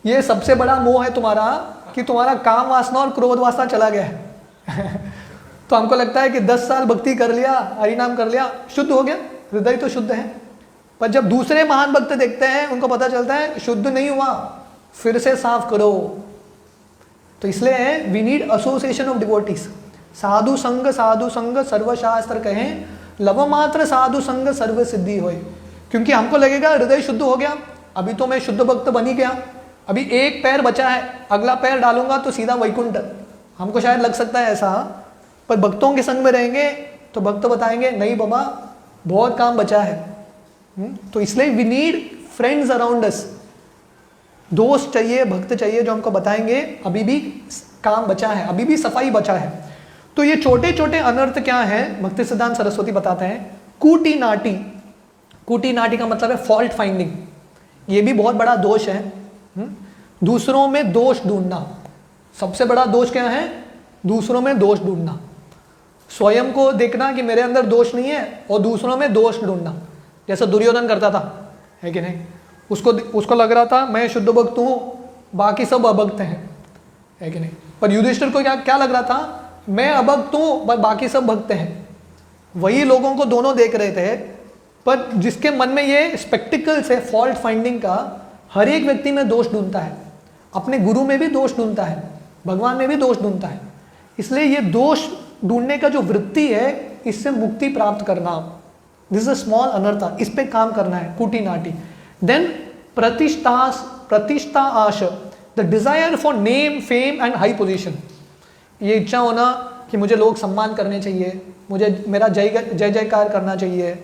ये सबसे बड़ा मोह है तुम्हारा कि तुम्हारा काम वासना और क्रोध वासना चला गया है। तो हमको लगता है कि 10 साल भक्ति कर लिया, हरिनाम कर लिया, शुद्ध हो गया, हृदय तो शुद्ध है। पर जब दूसरे महान भक्त देखते हैं, उनको पता चलता है शुद्ध नहीं हुआ, फिर से साफ करो। तो इसलिए we need association of devotees. साधु संग सर्वशास्त्र कहें, लव मात्र साधु संग सर्व सिद्धि होए। क्योंकि हमको लगेगा हृदय शुद्ध हो गया, अभी तो मैं शुद्ध भक्त बन ही गया, अभी एक पैर बचा है, अगला पैर डालूंगा तो सीधा वैकुंठ। हमको शायद लग सकता है ऐसा, पर भक्तों के संग में रहेंगे तो भक्त बताएंगे नहीं बाबा, बहुत काम बचा है। तो इसलिए we need friends around us, दोस्त चाहिए, भक्त चाहिए जो हमको बताएंगे अभी भी काम बचा है, अभी भी सफाई बचा है। तो ये छोटे छोटे अनर्थ क्या है, भक्ति सिद्धांत सरस्वती बताते हैं। कूटी नाटी, कूटी नाटी का मतलब है फॉल्ट फाइंडिंग, ये भी बहुत बड़ा दोष है। दूसरों में दोष ढूंढना, सबसे बड़ा दोष क्या है, दूसरों में दोष ढूंढना। स्वयं को देखना कि मेरे अंदर दोष नहीं है और दूसरों में दोष ढूंढना, जैसा दुर्योधन करता था, है कि नहीं। उसको लग रहा था मैं शुद्ध भक्त हूं, बाकी सब अभक्त हैं, है कि नहीं। पर युधिष्ठिर को क्या लग रहा था, मैं अभक्त हूं पर बाकी सब भक्त हैं। वही लोगों को दोनों देख रहे थे, पर जिसके मन में ये स्पेक्टिकल्स है फॉल्ट फाइंडिंग का, हर एक व्यक्ति में दोष ढूंढता है, अपने गुरु में भी दोष ढूंढता है, भगवान में भी दोष ढूंढता है। इसलिए ये दोष ढूंढने का जो वृत्ति है, इससे मुक्ति प्राप्त करना, दिस इज स्मॉल अनर्था, इस पे काम करना है, कूटी नाटी। देन प्रतिष्ठा आश, the desire for name fame and high position, ये इच्छा होना कि मुझे लोग सम्मान करने चाहिए, मुझे मेरा जय जयकार करना चाहिए,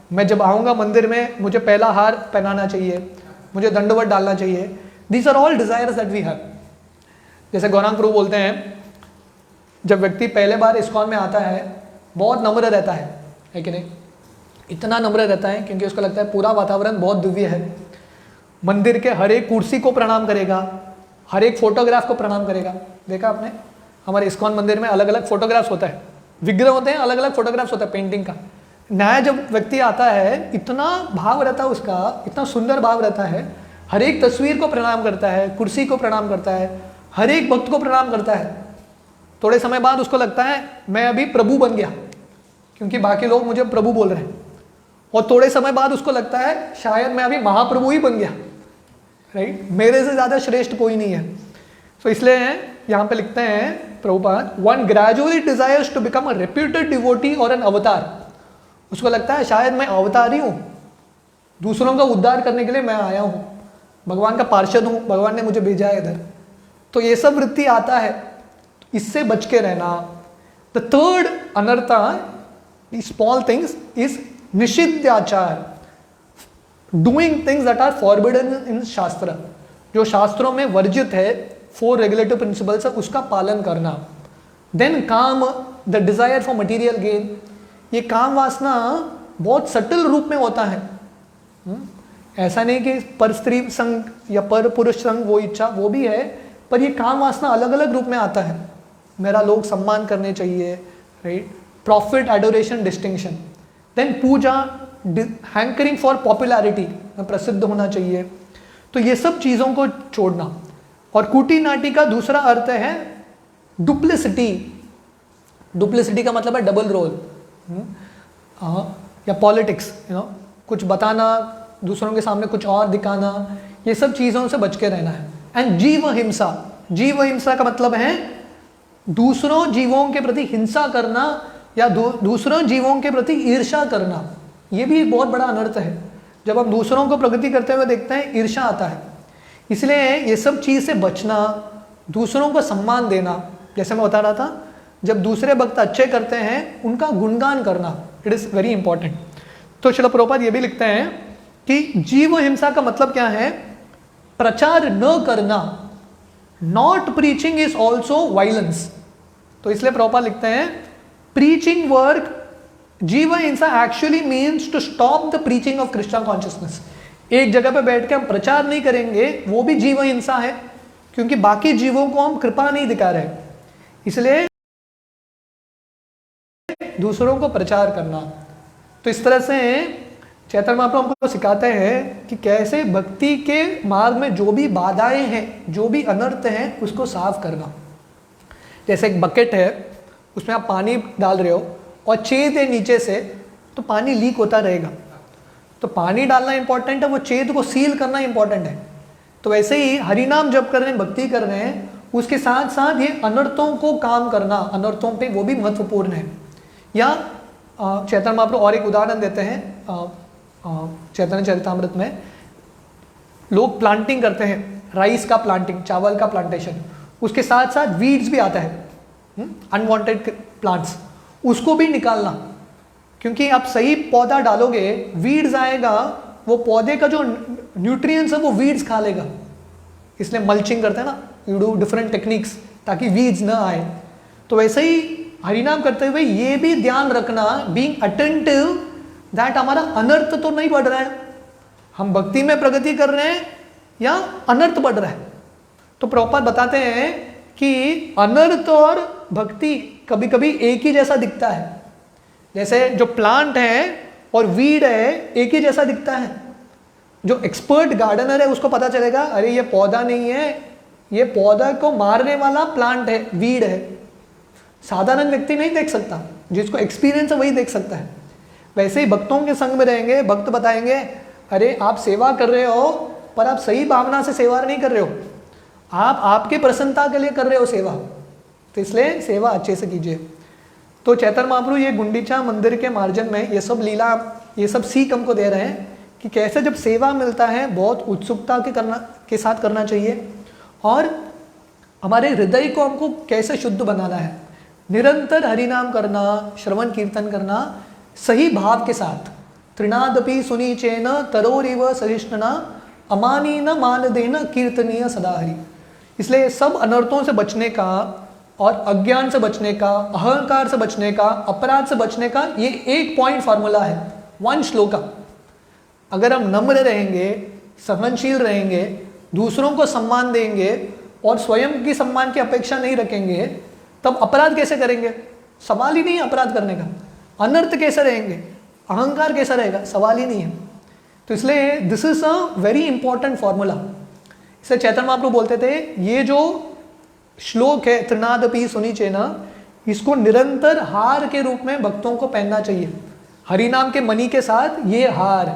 मैं जब आऊँगा मंदिर में मुझे पहला हार पहनाना चाहिए, मुझे दंडवत डालना चाहिए। These are all desires that we have. जैसे गौरांग प्रभु बोलते हैं, जब व्यक्ति पहले बार इस्कॉन में आता है बहुत नम्र रहता है कि नहीं, इतना नम्र रहता है क्योंकि उसको लगता है पूरा वातावरण बहुत दिव्य है। मंदिर के हर एक कुर्सी को प्रणाम करेगा, हर एक फोटोग्राफ को प्रणाम करेगा। देखा आपने, हमारे इस्कॉन मंदिर में अलग अलग फोटोग्राफ्स होता है, विग्रह होते हैं, अलग अलग फोटोग्राफ्स होता है पेंटिंग का। नया जब व्यक्ति आता है, इतना भाव रहता है उसका, इतना सुंदर भाव रहता है, हर एक तस्वीर को प्रणाम करता है, कुर्सी को प्रणाम करता है, हर एक भक्त को प्रणाम करता है। थोड़े समय बाद उसको लगता है मैं अभी प्रभु बन गया, क्योंकि बाकी लोग मुझे प्रभु बोल रहे हैं। और थोड़े समय बाद उसको लगता है शायद मैं अभी महाप्रभु ही बन गया, राइट, मेरे से ज़्यादा श्रेष्ठ कोई नहीं है। तो इसलिए यहाँ पे लिखते हैं Prabhupada, one gradually desires to become a reputed devotee और एन अवतार। उसको लगता है शायद मैं अवतार ही हूँ, दूसरों का उद्धार करने के लिए मैं आया हूँ, भगवान का पार्षद हूँ, भगवान ने मुझे भेजा है इधर। तो ये सब वृत्ति आता है, इससे बच के रहना। The third anartha, small things, is nishiddhachar, doing things that are forbidden in shastra, जो शास्त्रों में वर्जित है, 4 रेगुलेटिव प्रिंसिपल्स है, उसका पालन करना। देन काम, the desire for material gain, ये काम वासना बहुत सटल रूप में होता है। ऐसा नहीं कि पर स्त्री संग या पर पुरुष संग वो इच्छा, वो भी है, पर ये काम वासना अलग अलग रूप में आता है। मेरा लोग सम्मान करने चाहिए, right, profit, adoration, distinction. Then पूजा, हैंकरिंग फॉर पॉपुलैरिटी, में प्रसिद्ध होना चाहिए। तो ये सब चीज़ों को छोड़ना। और कूटी नाटी का दूसरा अर्थ है डुप्लिसिटी। डुप्लिसिटी का मतलब है डबल रोल या पॉलिटिक्स, कुछ बताना, दूसरों के सामने कुछ और दिखाना, ये सब चीज़ों से बच के रहना है। एंड जीव हिंसा, जीव हिंसा का मतलब है दूसरों जीवों के प्रति हिंसा करना या दूसरों जीवों के प्रति ईर्ष्या करना। ये भी बहुत बड़ा अनर्थ है। जब हम दूसरों को प्रगति करते हुए देखते हैं, ईर्ष्या आता है। इसलिए ये सब चीज़ से बचना, दूसरों को सम्मान देना। जैसे मैं बता रहा था, जब दूसरे भक्त अच्छे करते हैं उनका गुणगान करना, इट इज़ वेरी इंपॉर्टेंट। तो श्रील प्रभुपाद ये भी लिखते हैं कि जीव हिंसा का मतलब क्या है, प्रचार न करना। Not preaching is also violence. तो इसलिए प्रभुपाद लिखते हैं, प्रीचिंग वर्क, जीव हिंसा actually means to stop the preaching of Christian consciousness. एक जगह पे बैठ के हम प्रचार नहीं करेंगे, वो भी जीव हिंसा है, क्योंकि बाकी जीवों को हम कृपा नहीं दिखा रहे। इसलिए दूसरों को प्रचार करना। तो इस तरह से चैतन्य महाप्रभु हमको सिखाते हैं कि कैसे भक्ति के मार्ग में जो भी बाधाएं हैं, जो भी अनर्थ हैं, उसको साफ करना। जैसे एक बकेट है, उसमें आप पानी डाल रहे हो और छेद है नीचे से, तो पानी लीक होता रहेगा। तो पानी डालना इंपॉर्टेंट है, वो छेद को सील करना इंपॉर्टेंट है। तो वैसे ही हरिनाम जप कर रहे हैं, भक्ति कर रहे हैं, उसके साथ साथ ये अनर्थों को काम करना, अनर्थों पे वो भी महत्वपूर्ण है। या चैतन्य महाप्रभु और एक उदाहरण देते हैं चैतन्य चरितामृत में, लोग प्लांटिंग करते हैं, राइस का प्लांटिंग, चावल का प्लांटेशन, उसके साथ साथ वीड्स भी आता है, अनवांटेड प्लांट्स, उसको भी निकालना। क्योंकि आप सही पौधा डालोगे, वीड्स आएगा वो पौधे का जो न्यूट्रिएंट्स है वो वीड्स खा लेगा, इसलिए मल्चिंग करते हैं ना, यू डू डिफरेंट टेक्निक्स ताकि वीड्स ना आए। तो वैसे ही हरिनाम करते हुए ये भी ध्यान रखना, बीइंग अटेंटिव दैट हमारा अनर्थ तो नहीं बढ़ रहा है, हम भक्ति में प्रगति कर रहे हैं या अनर्थ बढ़ रहा है। तो प्रभुपाद बताते हैं कि अनर्थ और भक्ति कभी कभी एक ही जैसा दिखता है, जैसे जो प्लांट है और वीड है एक ही जैसा दिखता है। जो एक्सपर्ट गार्डनर है उसको पता चलेगा अरे ये पौधा नहीं है, ये पौधा को मारने वाला प्लांट है, वीड है। साधारण व्यक्ति नहीं देख सकता, जिसको एक्सपीरियंस है वही देख सकता है। वैसे ही भक्तों के संग में रहेंगे, भक्त बताएंगे अरे आप सेवा कर रहे हो पर आप सही भावना से सेवा नहीं कर रहे हो, आप आपके प्रसन्नता के लिए कर रहे हो सेवा, तो इसलिए सेवा अच्छे से कीजिए। तो चैतन्य महाप्रभु ये गुंडीचा मंदिर के मार्जिन में ये सब लीला, ये सब सीख हमको दे रहे हैं कि कैसे जब सेवा मिलता है बहुत उत्सुकता के साथ करना चाहिए, और हमारे हृदय को हमको कैसे शुद्ध बनाना है, निरंतर हरिनाम करना, श्रवण कीर्तन करना सही भाव के साथ। तृणादपि सुनीचेन तरोरिव सहिष्णुना अमानीन मानदेन कीर्तनीय सदा हरि। इसलिए सब अनर्थों से बचने का और अज्ञान से बचने का, अहंकार से बचने का, अपराध से बचने का ये एक पॉइंट फार्मूला है, वन श्लोका। अगर हम नम्र रहेंगे, सहनशील रहेंगे, दूसरों को सम्मान देंगे और स्वयं की सम्मान की अपेक्षा नहीं रखेंगे, तब अपराध कैसे करेंगे? सवाल ही नहीं है अपराध करने का। अनर्थ कैसे रहेंगे? अहंकार कैसा रहेगा? सवाल ही नहीं है। तो इसलिए this is a very important formula. इसलिए चैतन्य महाप्रभु बोलते थे ये जो श्लोक है तृणादपि सुनीचेन, इसको निरंतर हार के रूप में भक्तों को पहनना चाहिए। हरिनाम के मणि के साथ ये हार,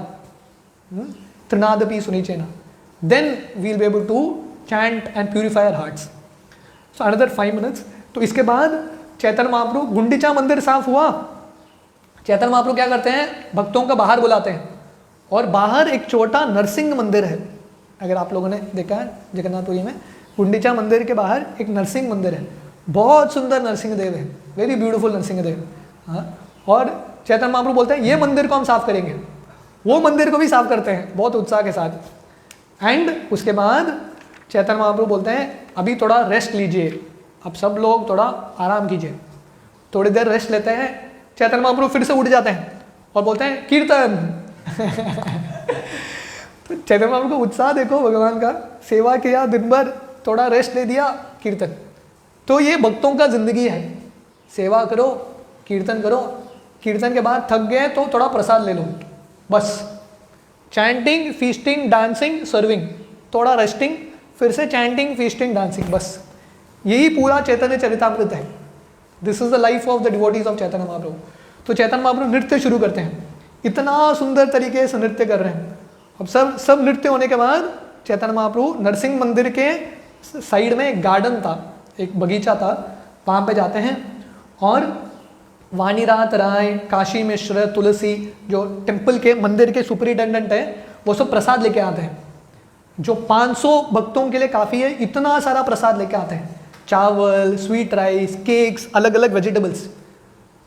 तृणादपि सुनीचेन, then we'll be able to chant and purify our hearts. So another 5 minutes. तो इसके बाद चैतन्य महाप्रभु, गुंडीचा मंदिर साफ हुआ, चैतन्य महाप्रभु क्या करते हैं, भक्तों को बाहर बुलाते हैं, और बाहर एक छोटा नरसिंह मंदिर है। अगर आप लोगों ने देखा है जगन्नाथपुरी में गुंडीचा मंदिर के बाहर एक नरसिंह मंदिर है, बहुत सुंदर नरसिंह देव है, वेरी ब्यूटीफुल नरसिंह देव। हाँ, और चैतन्य महाप्रभु बोलते हैं ये मंदिर को हम साफ करेंगे, वो मंदिर को भी साफ करते हैं बहुत उत्साह के साथ। एंड उसके बाद चैतन्य महाप्रभु बोलते हैं अभी थोड़ा रेस्ट लीजिए, अब सब लोग थोड़ा आराम कीजिए। थोड़ी देर रेस्ट लेते हैं, चैतन्य महाप्रभु फिर से उठ जाते हैं और बोलते हैं कीर्तन। तो चैतन्य महाप्रभु को उत्साह देखो भगवान का, सेवा किया दिन भर, थोड़ा रेस्ट ले दिया, कीर्तन। तो ये भक्तों का जिंदगी है, सेवा करो, कीर्तन करो, कीर्तन के बाद थक गए तो थोड़ा प्रसाद ले लो, बस। चैंटिंग, फीस्टिंग, डांसिंग, सर्विंग, थोड़ा रेस्टिंग, फिर से चैंटिंग, फीस्टिंग, डांसिंग, बस। यही पूरा चैतन्य चरितामृत है। This is the life of the devotees of Chaitanya Mahaprabhu. तो चैतन्य महाप्रभु नृत्य शुरू करते हैं, इतना सुंदर तरीके से नृत्य कर रहे हैं। अब सब नृत्य होने के बाद चैतन्य महाप्रभु नरसिंह मंदिर के साइड में एक गार्डन था, एक बगीचा था, वहाँ पे जाते हैं और वाणीनाथ राय, काशी मिश्र, तुलसी, जो टेम्पल के मंदिर के सुपरिटेंडेंट है, वो सब प्रसाद लेके आते हैं, जो 500 भक्तों के लिए काफ़ी है, इतना सारा प्रसाद लेके आते हैं, चावल, स्वीट राइस, केक्स, अलग अलग वेजिटेबल्स।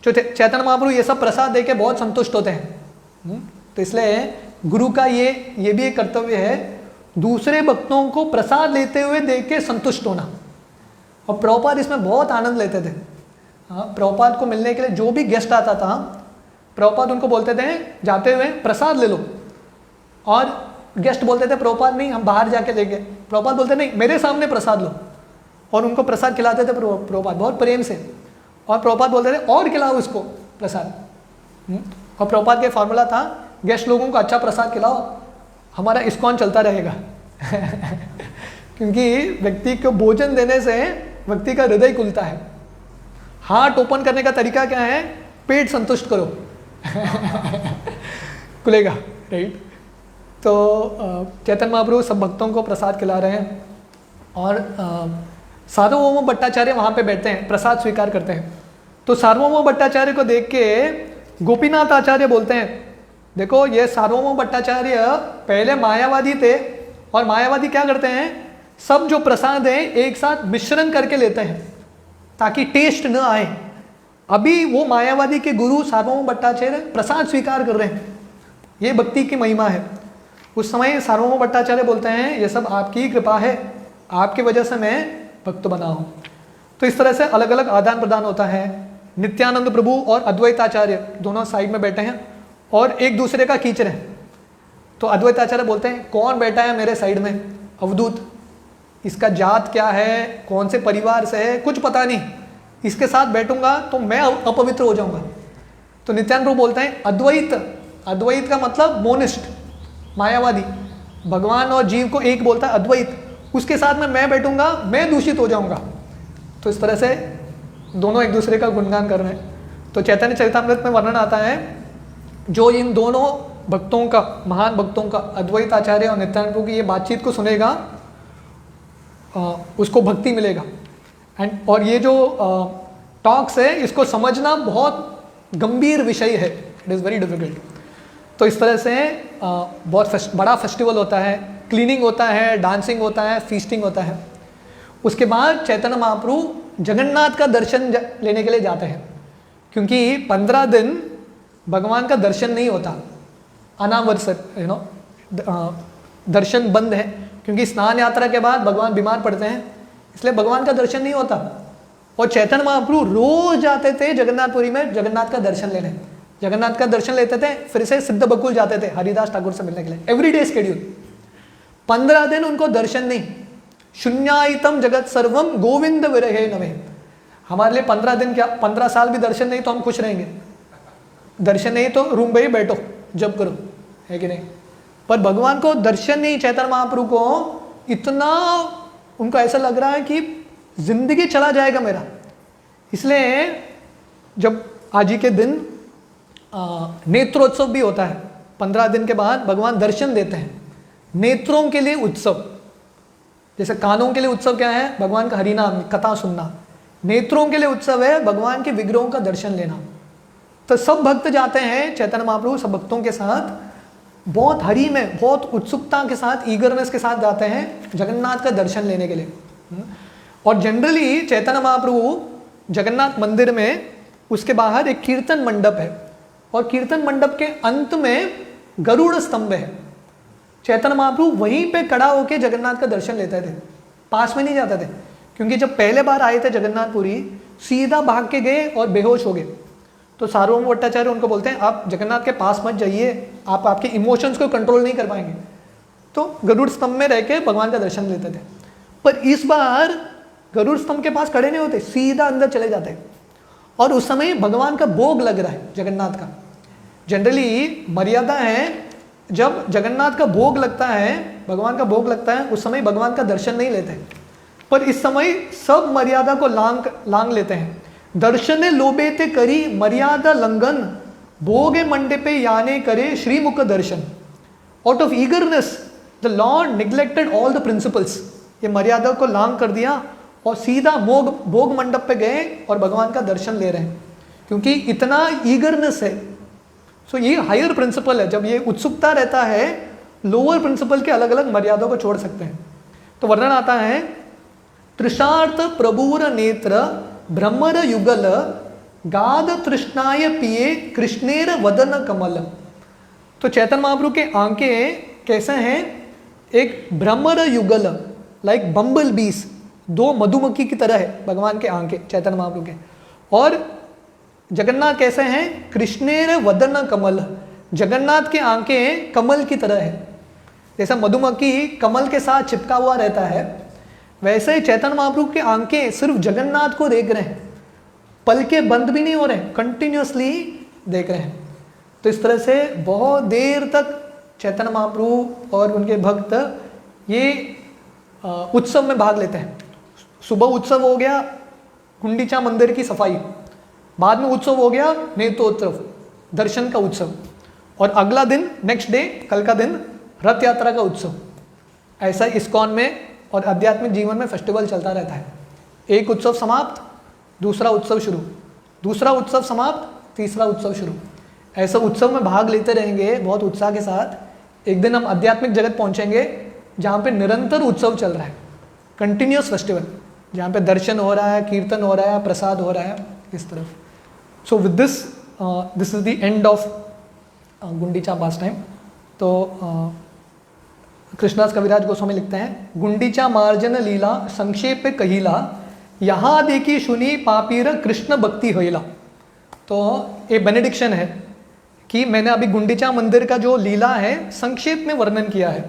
जो चैतन्य महाप्रभु ये सब प्रसाद देके बहुत संतुष्ट होते हैं। तो इसलिए गुरु का ये भी एक कर्तव्य है, दूसरे भक्तों को प्रसाद लेते हुए देख के संतुष्ट होना। और प्रभुपाद इसमें बहुत आनंद लेते थे। हाँ, प्रभुपाद को मिलने के लिए जो भी गेस्ट आता था, प्रभुपाद उनको बोलते थे जाते हुए प्रसाद ले लो, और गेस्ट बोलते थे प्रभुपाद नहीं हम बाहर जाके लेंगे, प्रभुपाद बोलते नहीं मेरे सामने प्रसाद लो, और उनको प्रसाद खिलाते थे प्रभुपाद बहुत प्रेम से। और प्रभुपाद बोलते थे और खिलाओ इसको प्रसाद। और प्रभुपाद के फॉर्मूला था गेस्ट लोगों को अच्छा प्रसाद खिलाओ, हमारा इस्कॉन चलता रहेगा। क्योंकि व्यक्ति को भोजन देने से व्यक्ति का हृदय खुलता है। हार्ट ओपन करने का तरीका क्या है? पेट संतुष्ट करो। खुलेगा, राइट। तो चैतन्य महाप्रभु सब भक्तों को प्रसाद खिला रहे हैं, और सार्वभौम भट्टाचार्य वहाँ पे बैठते हैं, प्रसाद स्वीकार करते हैं। तो सार्वभौम भट्टाचार्य को देख के गोपीनाथ आचार्य बोलते हैं देखो ये सार्वभौम भट्टाचार्य पहले मायावादी थे, और मायावादी क्या करते हैं, सब जो प्रसाद है एक साथ मिश्रण करके लेते हैं ताकि टेस्ट न आए। अभी वो मायावादी के गुरु सार्वभौम भट्टाचार्य प्रसाद स्वीकार कर रहे हैं, ये भक्ति की महिमा है। उस समय सार्वभौम भट्टाचार्य बोलते हैं ये सब आपकी कृपा है, आपकी वजह से मैं भक्त बना हूँ। तो इस तरह से अलग अलग आदान प्रदान होता है। नित्यानंद प्रभु और अद्वैताचार्य दोनों साइड में बैठे हैं और एक दूसरे का खींच रहे हैं। तो अद्वैताचार्य बोलते हैं कौन बैठा है मेरे साइड में? अवधूत। इसका जात क्या है, कौन से परिवार से है, कुछ पता नहीं, इसके साथ बैठूंगा तो मैं अपवित्र हो जाऊंगा। तो नित्यानंद प्रभु बोलते हैं अद्वैत, अद्वैत का मतलब मोनिस्ट, मायावादी, भगवान और जीव को एक बोलता है अद्वैत, उसके साथ में मैं बैठूंगा मैं दूषित हो जाऊंगा। तो इस तरह से दोनों एक दूसरे का गुणगान कर रहे हैं। तो चैतन्य चरितामृत में वर्णन आता है जो इन दोनों भक्तों का, महान भक्तों का, अद्वैत आचार्य और नित्यानंद प्रभु की ये बातचीत को सुनेगा उसको भक्ति मिलेगा। एंड और ये जो टॉक्स है इसको समझना बहुत गंभीर विषय है, इट इज़ वेरी डिफिकल्ट। तो इस तरह से बहुत बड़ा फेस्टिवल होता है, क्लीनिंग होता है, डांसिंग होता है, फीस्टिंग होता है। उसके बाद चैतन्य महाप्रभु जगन्नाथ का दर्शन लेने के लिए जाते हैं, क्योंकि 15 दिन भगवान का दर्शन नहीं होता, अनावश्यक दर्शन बंद है, क्योंकि स्नान यात्रा के बाद भगवान बीमार पड़ते हैं, इसलिए भगवान का दर्शन नहीं होता। और चैतन्य महाप्रभु रोज जाते थे जगन्नाथपुरी में जगन्नाथ का दर्शन लेने, जगन्नाथ का दर्शन लेते थे, फिर से सिद्ध बकुल जाते थे हरिदास ठाकुर से मिलने के लिए, एवरीडे स्केड्यूल। 15 दिन उनको दर्शन नहीं। शून्यायतम जगत सर्वम गोविंद विरहे नमे। हमारे लिए 15 दिन क्या, 15 साल भी दर्शन नहीं तो हम खुश रहेंगे। दर्शन नहीं तो रूम में बैठो जब करो, है कि नहीं? पर भगवान को दर्शन नहीं, चैतन्य महाप्रभु को इतना उनको ऐसा लग रहा है कि जिंदगी चला जाएगा मेरा। इसलिए जब आज ही के दिन नेत्रोत्सव भी होता है, 15 दिन के बाद भगवान दर्शन देते हैं। नेत्रों के लिए उत्सव, जैसे कानों के लिए उत्सव क्या है? भगवान का हरिनाम कथा सुनना। नेत्रों के लिए उत्सव है भगवान के विग्रहों का दर्शन लेना। तो सब भक्त जाते हैं, चैतन्य महाप्रभु सब भक्तों के साथ बहुत हरि में, बहुत उत्सुकता के साथ, ईगरनेस के साथ जाते हैं जगन्नाथ का दर्शन लेने के लिए। और जनरली चैतन्य महाप्रभु जगन्नाथ मंदिर में, उसके बाहर एक कीर्तन मंडप है, और कीर्तन मंडप के अंत में गरुड़ स्तंभ है। चैतन्य महाप्रभु वहीं पे खड़ा होकर जगन्नाथ का दर्शन लेते थे, पास में नहीं जाते थे, क्योंकि जब पहले बार आए थे जगन्नाथपुरी सीधा भाग के गए और बेहोश हो गए। तो सार्वभौम भट्टाचार्य उनको बोलते हैं आप जगन्नाथ के पास मत जाइए, आप आपके इमोशंस को कंट्रोल नहीं कर पाएंगे। तो गरुड़ स्तंभ में रह के भगवान का दर्शन लेते थे। पर इस बार गरुड़ स्तंभ के पास खड़े नहीं होते, सीधा अंदर चले जाते। और उस समय भगवान का भोग लग रहा है जगन्नाथ का। जनरली मर्यादा है, जब जगन्नाथ का भोग लगता है, भगवान का भोग लगता है, उस समय भगवान का दर्शन नहीं लेते। पर इस समय सब मर्यादा को लांग लेते हैं। दर्शने लोभे ते करी मर्यादा लंघन, भोगे मंडपे याने करे श्रीमुख दर्शन। Out of eagerness the Lord neglected all the principles. ये मर्यादा को लांग कर दिया और सीधा भोग मंडप पे गए और भगवान का दर्शन ले रहे हैं, क्योंकि इतना ईगरनेस है। सो ये हायर प्रिंसिपल है। जब ये उत्सुकता रहता है, लोअर प्रिंसिपल के अलग अलग मर्यादा को छोड़ सकते हैं। तो वर्णन आता है तृषार्थ प्रभुर नेत्र ब्रह्मर युगल गाद तृष्णाय पिए कृष्णेर वदन कमल। तो चैतन्य महाप्रभु के आंखें कैसे हैं? एक ब्रह्मर युगल, लाइक बम्बल बीस, 2 मधुमक्खी की तरह है भगवान के आंखें चैतन्य महाप्रभु के। और जगन्नाथ कैसे हैं? कृष्णेर वदन कमल, जगन्नाथ के आंखें कमल की तरह है। जैसा मधुमक्खी कमल के साथ चिपका हुआ रहता है, वैसे ही चैतन्य महाप्रभु की आंखें सिर्फ जगन्नाथ को देख रहे हैं, पल के बंद भी नहीं हो रहे हैं, कंटिन्यूसली देख रहे हैं। तो इस तरह से बहुत देर तक चैतन्य महाप्रभु और उनके भक्त ये उत्सव में भाग लेते हैं। सुबह उत्सव हो गया गुंडीचा मंदिर की सफाई, बाद में उत्सव हो गया नेत्रोत्सव, दर्शन का उत्सव, और अगला दिन नेक्स्ट डे, कल का दिन रथ यात्रा का उत्सव। ऐसा इस्कॉन में और आध्यात्मिक जीवन में फेस्टिवल चलता रहता है। एक उत्सव समाप्त, दूसरा उत्सव शुरू, दूसरा उत्सव समाप्त, तीसरा उत्सव शुरू। ऐसा उत्सव में भाग लेते रहेंगे बहुत उत्साह के साथ। एक दिन हम आध्यात्मिक जगत पहुंचेंगे जहाँ पे निरंतर उत्सव चल रहा है, कंटिन्यूस फेस्टिवल, जहाँ पे दर्शन हो रहा है, कीर्तन हो रहा है, प्रसाद हो रहा है, इस तरफ। So with this is the end of Gundicha pass time. तो कृष्णदास कविराज गोस्वामी लिखते हैं, गुंडीचा मार्जन लीला संक्षेप कहिला, यहाँ देखी सुनी पापीर कृष्ण भक्ति होइला। तो ये बेनेडिक्शन है कि मैंने अभी गुंडीचा मंदिर का जो लीला है संक्षेप में वर्णन किया है।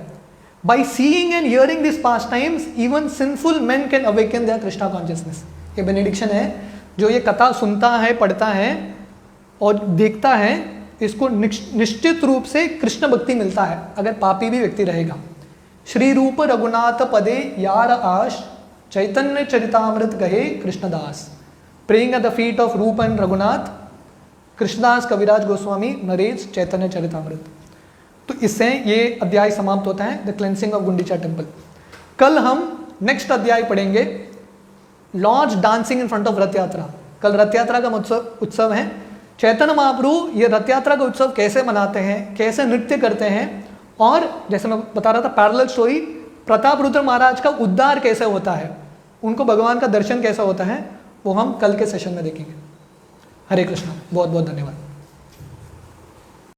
By seeing and hearing this pastimes even sinful man can awaken their Krishna consciousness. ये बेनेडिक्शन है, जो ये कथा सुनता है, पढ़ता है और देखता है, इसको निश्चित रूप से कृष्ण भक्ति मिलता है, अगर पापी भी व्यक्ति रहेगा। श्री रूप रघुनाथ पदे यार आश, चैतन्य चरितामृत कहे Krishnadas. Praying at the feet of Rup and Raghunath, Krishnadas Kaviraj Goswami narrates Chaitanya Charitamrita. तो इससे ये अध्याय समाप्त होता है, the cleansing of Gundicha temple. कल हम नेक्स्ट अध्याय पढ़ेंगे, Lord's dancing in front of Rath Yatra. कल रथ यात्रा का उत्सव है। चैतन्य महाप्रभु ये रथ यात्रा का उत्सव कैसे मनाते हैं, कैसे नृत्य करते हैं, और जैसे मैं बता रहा था पैरेलल स्टोरी, प्रताप रुद्र महाराज का उद्धार कैसे होता है, उनको भगवान का दर्शन कैसा होता है, वो हम कल के सेशन में देखेंगे। हरे कृष्णा, बहुत बहुत धन्यवाद।